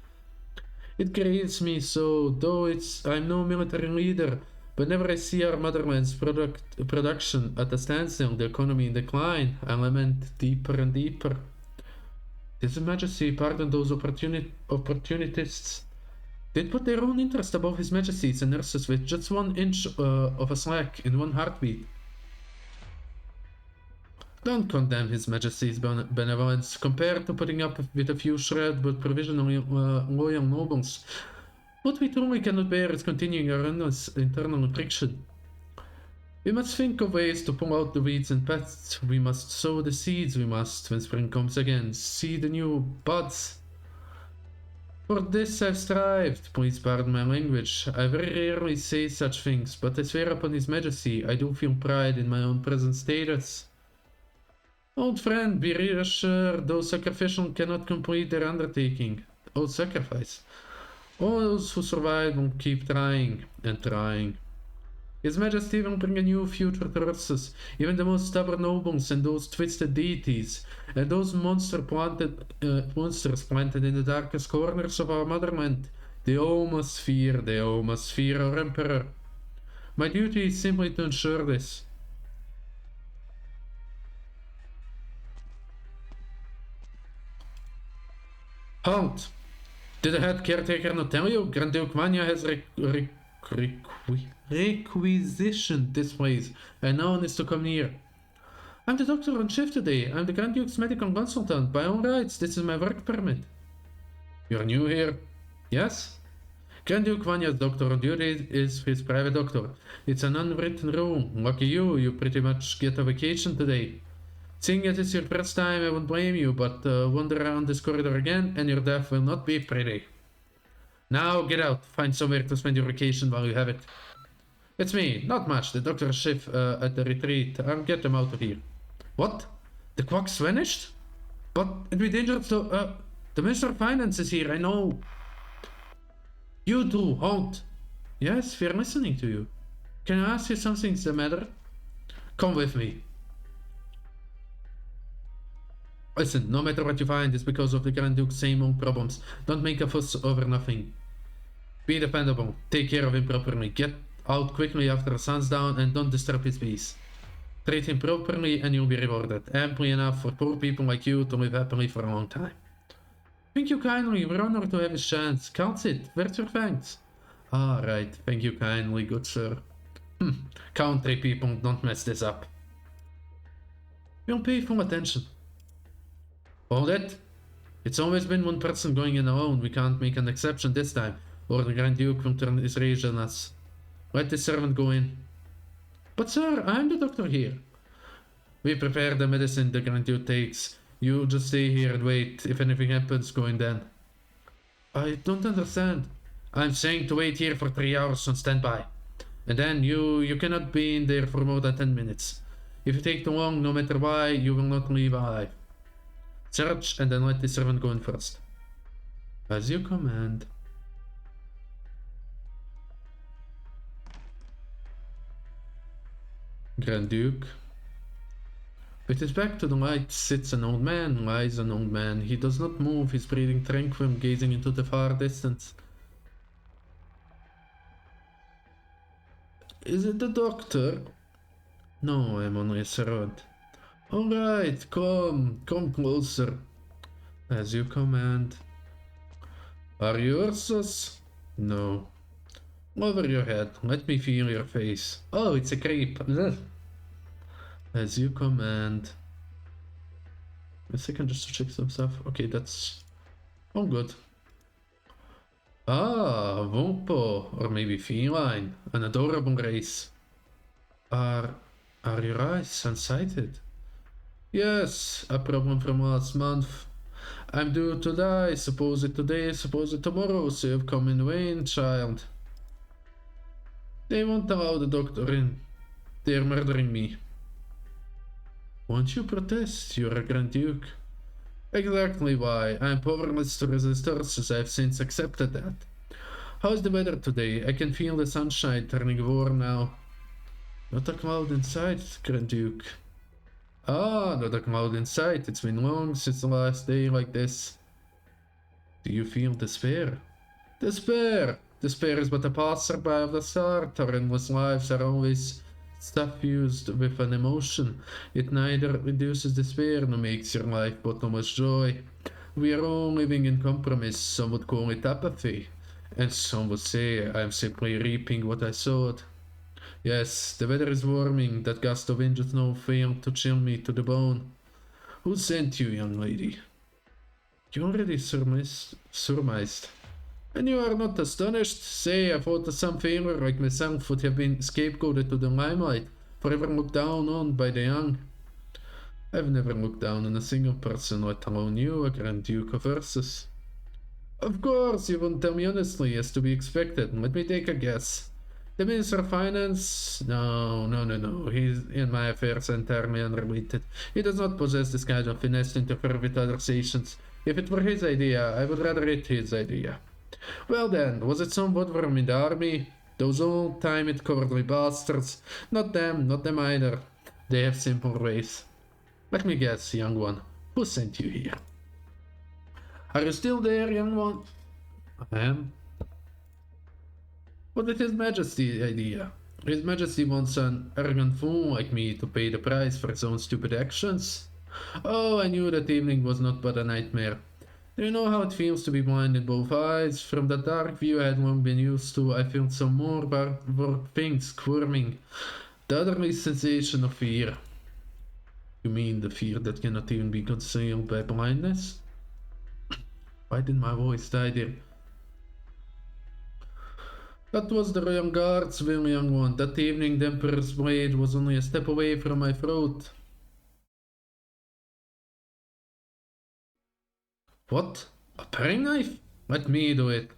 It grieves me so, though I'm no military leader. Whenever I see our motherland's production at a standstill, the economy in decline, I lament deeper and deeper. His Majesty pardon those opportunists. They'd put their own interest above His Majesty's and nurses with just 1 inch of a slack in one heartbeat. Don't condemn His Majesty's benevolence compared to putting up with a few shred but provisionally loyal nobles. What we truly cannot bear is continuing our endless internal friction. We must think of ways to pull out the weeds and pests. We must sow the seeds. We must, when spring comes again, see the new buds. For this I've strived. Please pardon my language. I very rarely say such things, but I swear upon His Majesty, I do feel pride in my own present status. Old friend, be reassured, those sacrificial cannot complete their undertaking. Oh, sacrifice. All those who survive will keep trying and trying. His Majesty will bring a new future to Ursus. Even the most stubborn nobles and those twisted deities, and those monsters planted in the darkest corners of our motherland, they all must fear our Emperor. My duty is simply to ensure this. Halt! Did the head caretaker not tell you? Grand Duke Vanya has requisitioned this place, and no one is to come near. I'm the doctor on shift today. I'm the Grand Duke's medical consultant. By all rights, this is my work permit. You're new here? Yes? Grand Duke Vanya's doctor on duty is his private doctor. It's an unwritten rule. Lucky you pretty much get a vacation today. Seeing as it's your first time, I won't blame you, but wander around this corridor again and your death will not be pretty. Now get out, find somewhere to spend your vacation while you have it. It's me, not much, the doctor's shift at the retreat. I'll get them out of here. What? The quacks vanished? But it'd be dangerous to... the Minister of Finance is here, I know. You two, halt. Yes, we're listening to you. Can I ask you something's the matter? Come with me. Listen, no matter what you find, it's because of the Grand Duke's same old problems. Don't make a fuss over nothing. Be dependable. Take care of him properly. Get out quickly after the sun's down and don't disturb his peace. Treat him properly and you'll be rewarded. Amply enough for poor people like you to live happily for a long time. Thank you kindly. We're honored to have his chance. Count it. Where's your thanks? Ah, right. Thank you kindly, good sir. Country people, don't mess this up. We'll pay full attention. Hold it. It's always been one person going in alone. We can't make an exception this time, or the Grand Duke will turn his rage on us. Let the servant go in. But sir, I'm the doctor here. We prepare the medicine the Grand Duke takes. You just stay here and wait. If anything happens, go in then. I don't understand. I'm saying to wait here for 3 hours on standby. And then you cannot be in there for more than 10 minutes. If you take too long, no matter why, you will not leave alive. Search and then let the servant go in first. As you command. Grand Duke. With his back to the light sits an old man, lies an old man. He does not move, his breathing tranquil, gazing into the far distance. Is it the doctor? No, I'm only a servant. Alright, come closer. As you command. Are you Ursus? No. Over your head, let me feel your face. Oh, it's a creep. As you command. A second just to check some stuff. Okay, that's all good. Ah, Wompo, or maybe feline. An adorable race. Are your eyes unsighted? Yes, a problem from last month. I'm due to die, suppose it today, suppose it tomorrow, so you've come in vain, child. They won't allow the doctor in. They're murdering me. Won't you protest? You're a Grand Duke. Exactly why. I'm powerless to resist Ursus. I've since accepted that. How's the weather today? I can feel the sunshine turning warm now. Not a cloud in sight, Grand Duke. Ah, not a cloud in sight. It's been long since the last day like this. Do you feel despair? Despair! Despair is but a passerby of the start. Our endless lives are always suffused with an emotion. It neither reduces despair nor makes your life bottomless joy. We are all living in compromise. Some would call it apathy. And some would say I am simply reaping what I sowed. Yes, the weather is warming. That gust of wind just now failed to chill me to the bone. Who sent you, young lady? You already surmised. And you are not astonished? Say, I thought that some failure like myself would have been scapegoated to the limelight, forever looked down on by the young. I've never looked down on a single person, let alone you, a Grand Duke of Ursus. Of course, you won't tell me honestly, as to be expected. Let me take a guess. The Minister of Finance? No. He's in my affairs entirely unrelated. He does not possess this kind of finesse to interfere with other nations. If it were his idea, I would rather it his idea. Well then, was it some woodworm in the army? Those old-timid cowardly bastards? Not them either. They have simple ways. Let me guess, young one. Who sent you here? Are you still there, young one? I am. What is His Majesty's idea? His Majesty wants an arrogant fool like me to pay the price for his own stupid actions? Oh, I knew that evening was not but a nightmare. Do you know how it feels to be blind in both eyes? From that dark view I had long been used to, I felt some more barbed things squirming. The utterly sensation of fear. You mean the fear that cannot even be concealed by blindness? Why did my voice die there? That was the Royal Guard's will, young one. That evening the Emperor's blade was only a step away from my throat. What? A paring knife? Let me do it.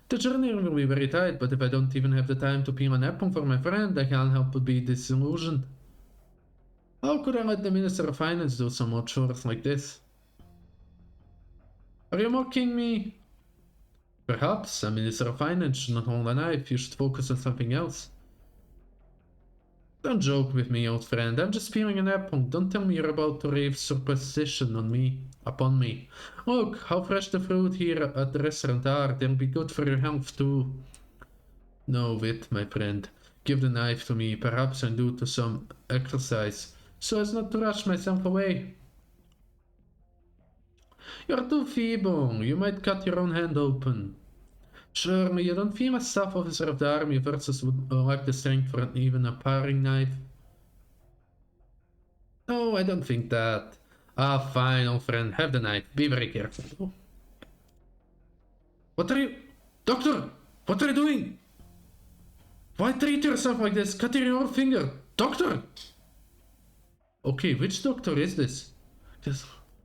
The journey will be very tight, but if I don't even have the time to peel an apple for my friend, I can't help but be disillusioned. How could I let the Minister of Finance do some odd chores like this? Are you mocking me? Perhaps a Minister of Finance should not hold a knife. You should focus on something else. Don't joke with me, old friend. I'm just peeling an apple. Don't tell me you're about to rave superstition upon me. Look, how fresh the fruit here at the restaurant are. They'll be good for your health too. No, wait, my friend. Give the knife to me. Perhaps I do to some exercise, so as not to rush myself away. You're too feeble. You might cut your own hand open. Sure, you don't feel a staff officer of the army versus would lack the strength for even a paring knife. No, I don't think that. Ah, fine, old friend. Have the knife. Be very careful. What are you... Doctor! What are you doing? Why treat yourself like this? Cut your own finger! Doctor! Okay, which doctor is this?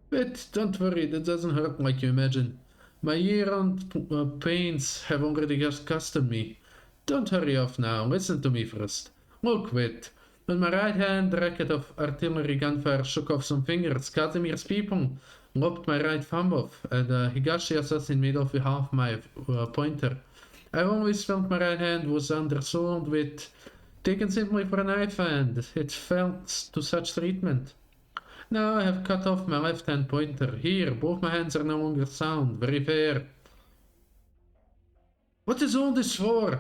Wait, don't worry, that doesn't hurt like you imagine. My year-round pains have already accustomed me. Don't hurry off now, listen to me first. Look, wait. When my right hand racket of artillery gunfire shook off some fingers, Casimir's people lopped my right thumb off, and Higashi assassin made off with half my pointer. I always felt my right hand was undersold with, taken simply for a knife, and it fell to such treatment. Now I have cut off my left hand pointer. Here, both my hands are no longer sound. Very fair. What is all this for?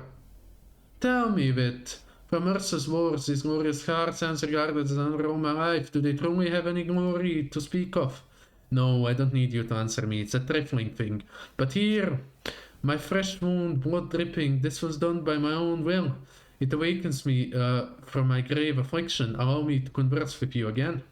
Tell me, Wit. From Ursa's wars, these glorious hearts answer regarded as honor all my life. Do they truly have any glory to speak of? No, I don't need you to answer me. It's a trifling thing. But here, my fresh wound, blood dripping, this was done by my own will. It awakens me from my grave affliction. Allow me to converse with you again.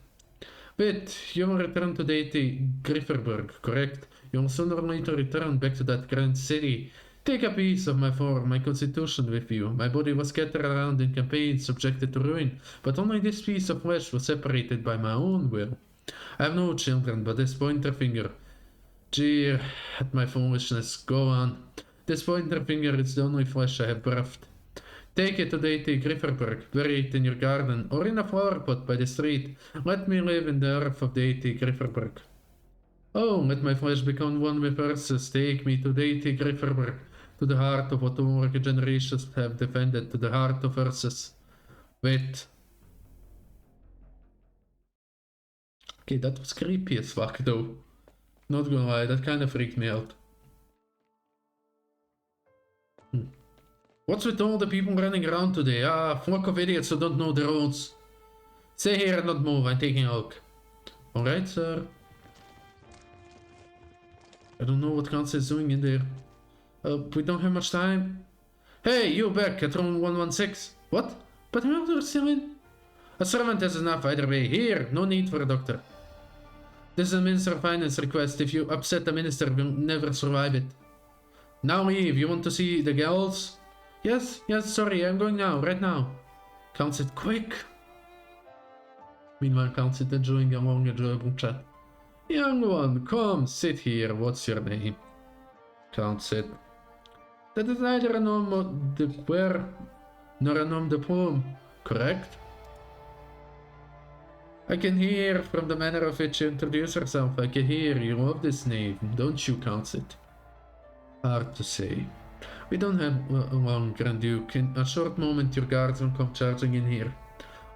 Wait, you will return to deity Grifferberg, correct? You will sooner or later return back to that grand city. Take a piece of my form, my constitution with you. My body was scattered around in campaigns, subjected to ruin, but only this piece of flesh was separated by my own will. I have no children, but this pointer finger. Jeer at my foolishness. Go on. This pointer finger is the only flesh I have breathed. Take it to deity Grifferberg, bury it in your garden, or in a flower pot by the street. Let me live in the earth of deity Grifferberg. Oh, let my flesh become one with Ursus. Take me to deity Grifferberg, to the heart of what all generations have defended, to the heart of Ursus. Wait. Okay, that was creepy as fuck though. Not gonna lie, that kind of freaked me out. What's with all the people running around today? Ah, flock of idiots who don't know the roads. Stay here and not move, I'm taking a look. Alright, sir. I don't know what Kansa is doing in there. We don't have much time. Hey, you back at room 116. What? But Murder's still in? A servant has enough either way. Here, no need for a doctor. This is a Minister of Finance request. If you upset the minister, we'll never survive it. Now leave. You want to see the gals? Yes, sorry, I'm going now, right now. Can't sit quick. Meanwhile, can't sit enjoying a long, enjoyable chat. Young one, come, sit here. What's your name? Can't sit. That is neither a nom de guerre nor a nom de plume, correct? I can hear from the manner of which you introduce yourself. I can hear you love this name, don't you, Count it? Hard to say. We don't have long, Grand Duke. In a short moment your guards will come charging in here.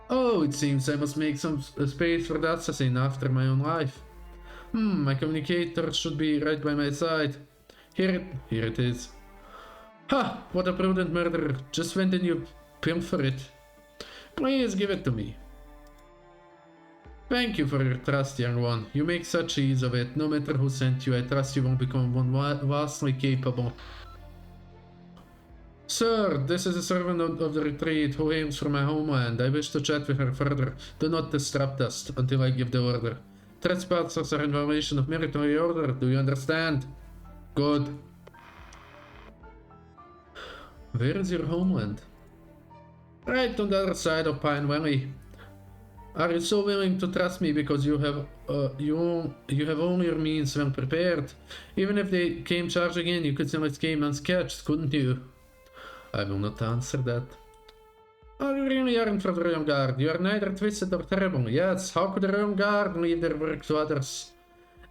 Oh, it seems I must make some space for the assassin after my own life. My communicator should be right by my side. Here it is. Ha! What a prudent murderer. Just went in your pilfer it. Please give it to me. Thank you for your trust, young one. You make such ease of it. No matter who sent you, I trust you will become one vastly capable. Sir, this is a servant of the retreat who hails from my homeland. I wish to chat with her further. Do not disrupt us until I give the order. Trespassers are in violation of military order. Do you understand? Good. Where is your homeland? Right on the other side of Pine Valley. Are you so willing to trust me because you have all your means well prepared? Even if they came charging in, you could still escape unscathed, couldn't you? I will not answer that. Oh, you really aren't from the Royal Guard. You are neither twisted or terrible. Yes, how could the Royal Guard leave their work to others?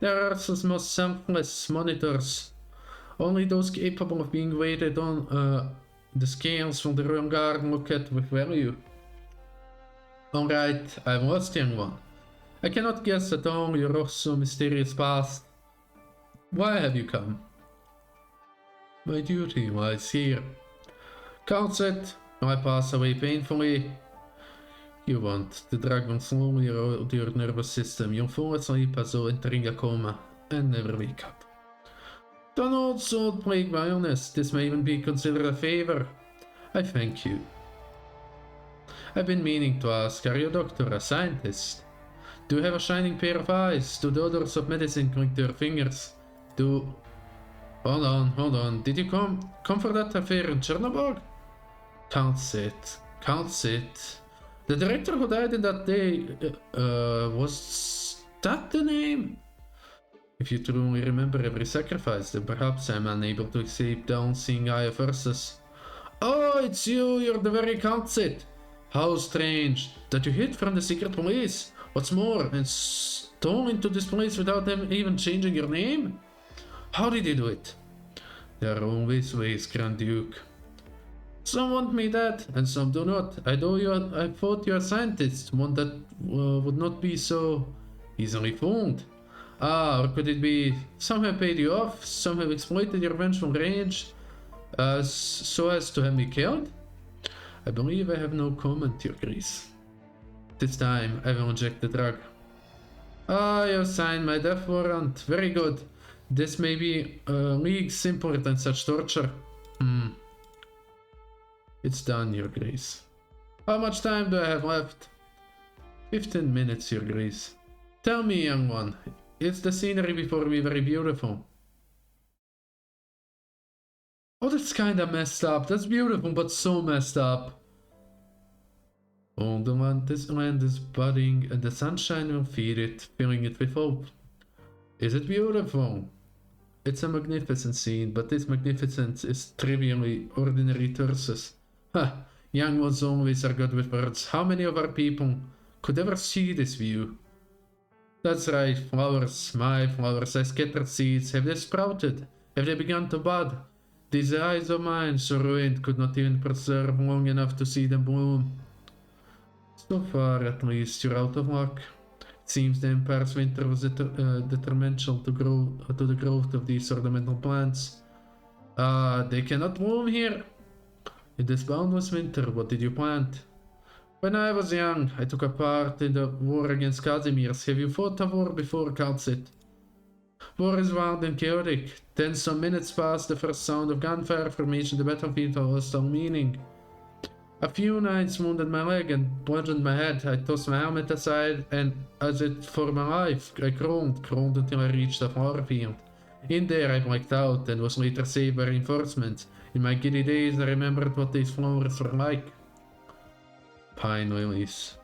They are Earth's most selfless monitors. Only those capable of being weighted on the scales from the Royal Guard look at with value. Alright, I've lost, young one. I cannot guess at all your so mysterious past. Why have you come? My duty lies here. Counts it. I pass away painfully. You want to drag on slowly around your nervous system. You'll fall asleep as though entering a coma and never wake up. Don't also plagued by illness. This may even be considered a favor. I thank you. I've been meaning to ask, are you a doctor, a scientist? Do you have a shining pair of eyes? Do the odors of medicine cling to your fingers? Hold on. Did you come for that affair in Chernobyl? Can't sit. The director who died in that day, was that the name? If you truly remember every sacrifice, then perhaps I'm unable to escape the unseen eye of Ursus. Oh, it's you're the very Countsit. How strange that you hid from the secret police. What's more, and stole into this place without them even changing your name? How did you do it? There are always ways, Grand Duke. Some want me dead, and some do not. I thought you a scientist, one that would not be so easily fooled. Or could it be some have paid you off, some have exploited your vengeful rage, so as to have me killed? I believe I have no comment, Your Grace. This time, I will inject the drug. You have signed my death warrant. Very good. This may be leagues simpler than such torture. It's done, Your Grace. How much time do I have left? 15 minutes, Your Grace. Tell me, young one, is the scenery before me very beautiful? Oh, that's kinda messed up. That's beautiful, but so messed up. Oh, this land is budding, and the sunshine will feed it, filling it with hope. Is it beautiful? It's a magnificent scene, but this magnificence is trivially ordinary to Ursus. Young ones always are good with words. How many of our people could ever see this view? That's right, flowers, my flowers. I scattered seeds. Have they sprouted? Have they begun to bud? These eyes of mine, so ruined, could not even preserve long enough to see them bloom. So far, at least, you're out of luck. It seems the Empire's winter was detrimental to the growth of these ornamental plants. They cannot bloom here. In this boundless winter, what did you plant? When I was young, I took a part in the war against Casimirs. Have you fought a war before, Kalsit? War is wild and chaotic. Then some minutes past the first sound of gunfire formation, the battlefield lost all meaning. A few knights wounded my leg and bludgeoned my head. I tossed my helmet aside, and as it for my life, I crawled until I reached a flower field. In there I blacked out and was later saved by reinforcements. In my giddy days I remembered what these flowers were like. Pine lilies.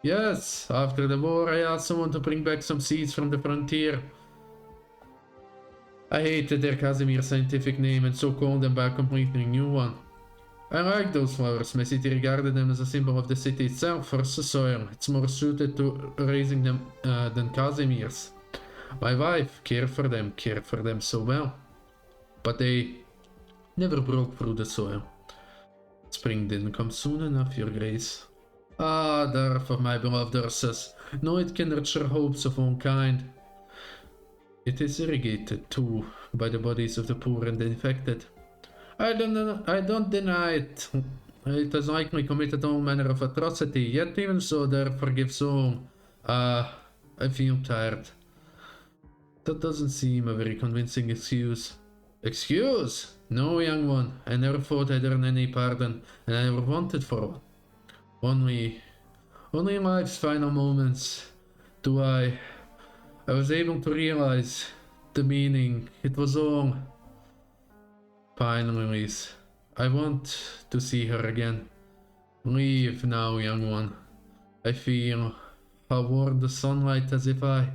Yes, after the war I asked someone to bring back some seeds from the frontier. I hated their Casimir scientific name and so called them by a completely new one. I like those flowers. My city regarded them as a symbol of the city itself, or soil. It's more suited to raising them than Casimir's. My wife cared for them so well. But they never broke through the soil. Spring didn't come soon enough, Your Grace. Dearth of my beloved Ursus, no, it can nurture hopes of all kind. It is irrigated, too, by the bodies of the poor and the infected. I don't deny it. It has likely committed all manner of atrocity, yet even so there forgives all. I feel tired. That doesn't seem a very convincing excuse. Excuse? No, young one. I never thought I'd earn any pardon, and I never wanted for one. Only in life's final moments do I was able to realize the meaning. It was all pine lilies. I want to see her again. Leave now, young one. I feel how warm the sunlight, as if I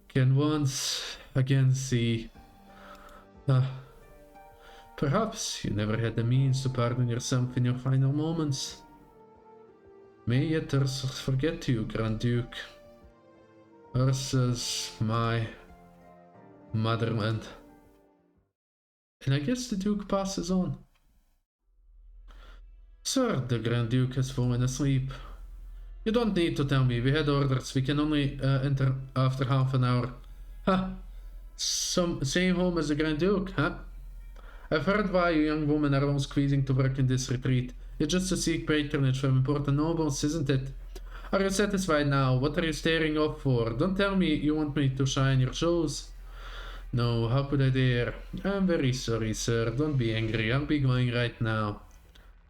can once again see. Perhaps you never had the means to pardon yourself in your final moments. May yet Ursus forget you, Grand Duke. Ursus, my motherland. And I guess the Duke passes on. Sir, the Grand Duke has fallen asleep. You don't need to tell me, we had orders, we can only enter after half an hour. Same home as the Grand Duke, huh? I've heard why you young women are all squeezing to work in this retreat. It's just to seek patronage from important nobles, isn't it? Are you satisfied now? What are you staring off for? Don't tell me you want me to shine your shows. No, how could I dare? I'm very sorry, sir. Don't be angry. I'll be going right now.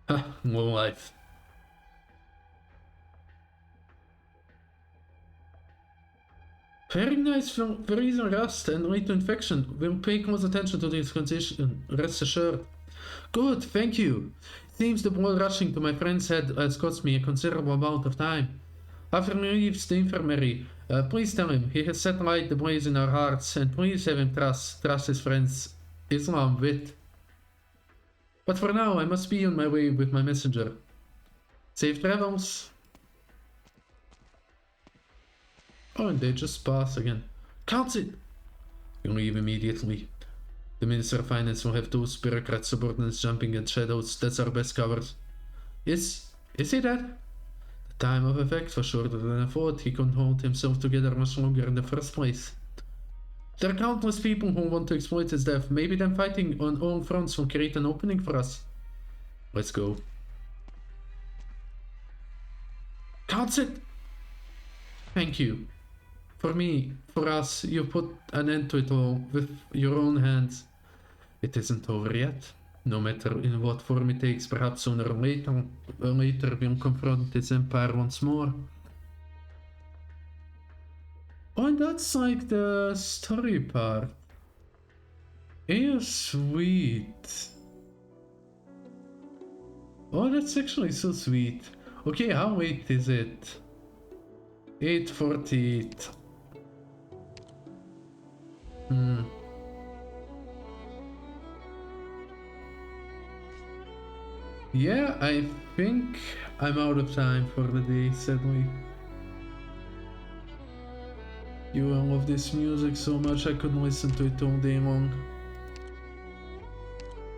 Ha, no life. Very nice for freezing rust and lead to infection. We'll pay close attention to this condition, rest assured. Good, thank you. Seems the blood rushing to my friend's head has cost me a considerable amount of time. After he leaves the infirmary, please tell him he has set light ablaze in our hearts, and please have him trust his friends Islam with. But for now, I must be on my way with my messenger. Safe travels. Oh, and they just pass again. Counts it! You leave immediately. The Minister of Finance will have those bureaucrat subordinates jumping at shadows. That's our best cover. Is he dead? The time of effect was shorter than I thought. He couldn't hold himself together much longer in the first place. There are countless people who want to exploit his death. Maybe them fighting on all fronts will create an opening for us. Let's go. Counts it! Thank you. For me, for us, you put an end to it all with your own hands. It isn't over yet. No matter in what form it takes, perhaps sooner or later we'll confront this empire once more. Oh, and that's like the story part. Yeah, sweet. Oh, that's actually so sweet. Okay, how late is it? 8:48. Yeah, I think I'm out of time for the day, sadly. I love this music so much I couldn't listen to it all day long.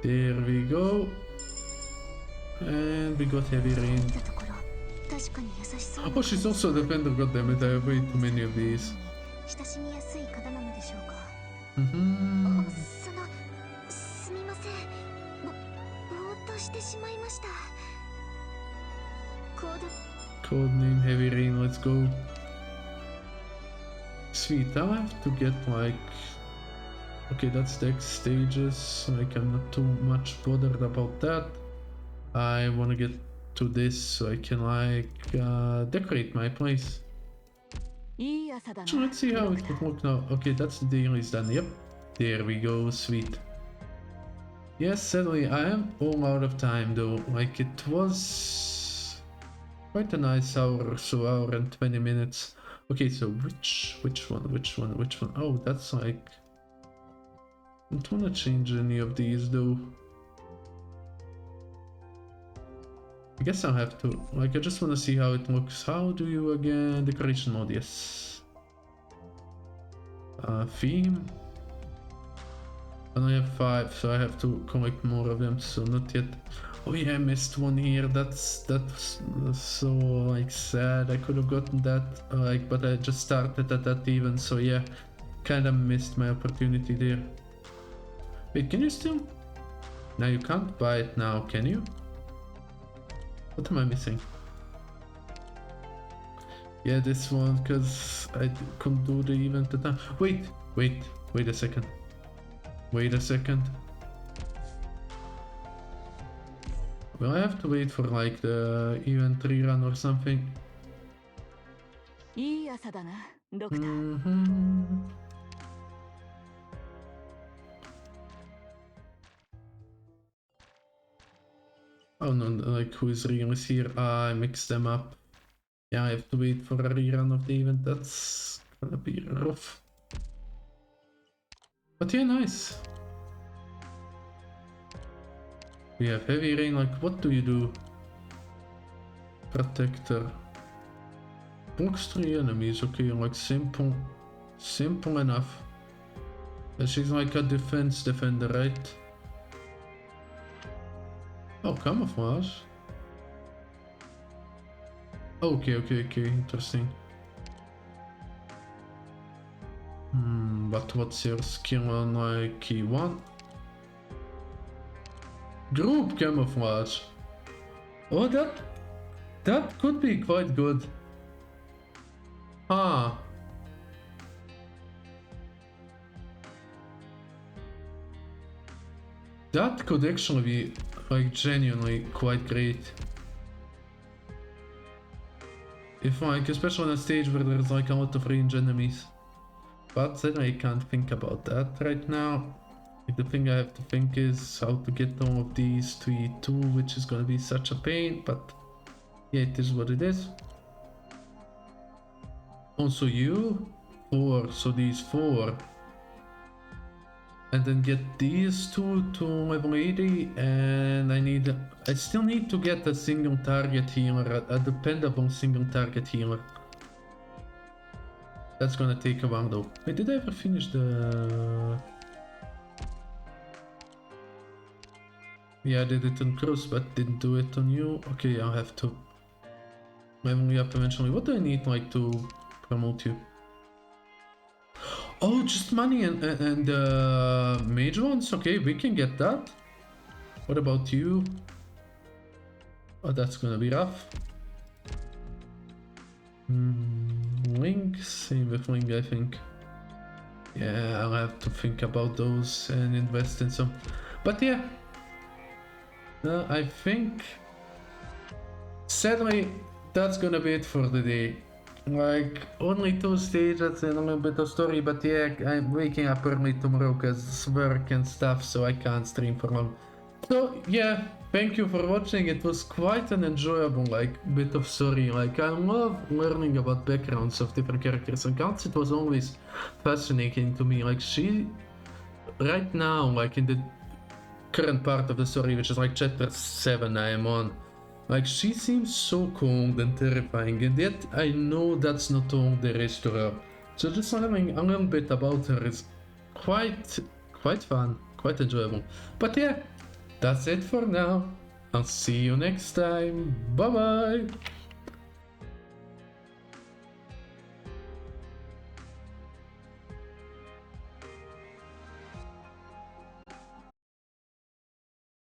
There we go. And we got heavy rain. Oh, she's also a defender, goddammit, I have way too many of these. Codename Heavy Rain, let's go. Sweet, I'll have to get like... Okay, that's the X stages, like I'm not too much bothered about that. I wanna get to this so I can like decorate my place. So let's see how it would look now. Okay, that's the dailies done, yep. There we go, sweet. Yes, sadly, I am all out of time though. Like it was quite a nice hour or so, hour and 20 minutes. Okay, so which one? Oh, that's like... I don't want to change any of these though. I guess I'll have to, like I just want to see how it looks. How do you again? Decoration mode, yes. Theme. And I have 5, so I have to collect more of them, so not yet. Oh yeah, I missed one here. That's so like sad. I could have gotten that, like, but I just started at that even, so yeah, kind of missed my opportunity there. Wait, can you still? Now you can't buy it now, can you? What am I missing? Yeah, this one, because I couldn't do the event at the time. Wait a second. Wait a second. Will I have to wait for like the event rerun or something? Oh no, like who is really here? I mixed them up. Yeah, I have to wait for a rerun of the event. That's gonna be rough. But yeah, nice. We have heavy rain, like what do you do? Protector. Blocks 3 enemies, okay, like simple enough. And she's like a defense defender, right? Oh, camouflage. Okay, interesting. But what's your skill on like key 1? Group camouflage. Oh, that could be quite good. Ah. That could actually be like genuinely quite great. If like, especially on a stage where there's like a lot of range enemies. But then I can't think about that right now. The thing I have to think is how to get all of these to E2, which is gonna be such a pain, but yeah, it is what it is. Also you, 4, so these 4. And then get these 2 to level 80, and I still need to get a single target healer, a dependable single target healer. That's gonna take a while though. Wait, did I ever finish the... Yeah, I did it on Cruz, but didn't do it on you. Okay, I'll have to level you up eventually. What do I need like to promote you? Oh, just money and mage ones? Okay, we can get that. What about you? Oh, that's gonna be rough. Link, same with Link, I think. Yeah, I'll have to think about those and invest in some. But yeah, I think sadly that's gonna be it for the day. Like only 2 stages and a little bit of story, but yeah, I'm waking up early tomorrow because work and stuff, so I can't stream for long. So yeah, thank you for watching. It was quite an enjoyable like bit of story. Like I love learning about backgrounds of different characters, and Gans, it was always fascinating to me. Like she, right now, like in the current part of the story, which is like chapter 7 I am on, like she seems so cold and terrifying, and yet I know that's not all there is to her. So just learning a little bit about her is quite fun, quite enjoyable. But yeah, that's it for now. I'll see you next time. Bye bye!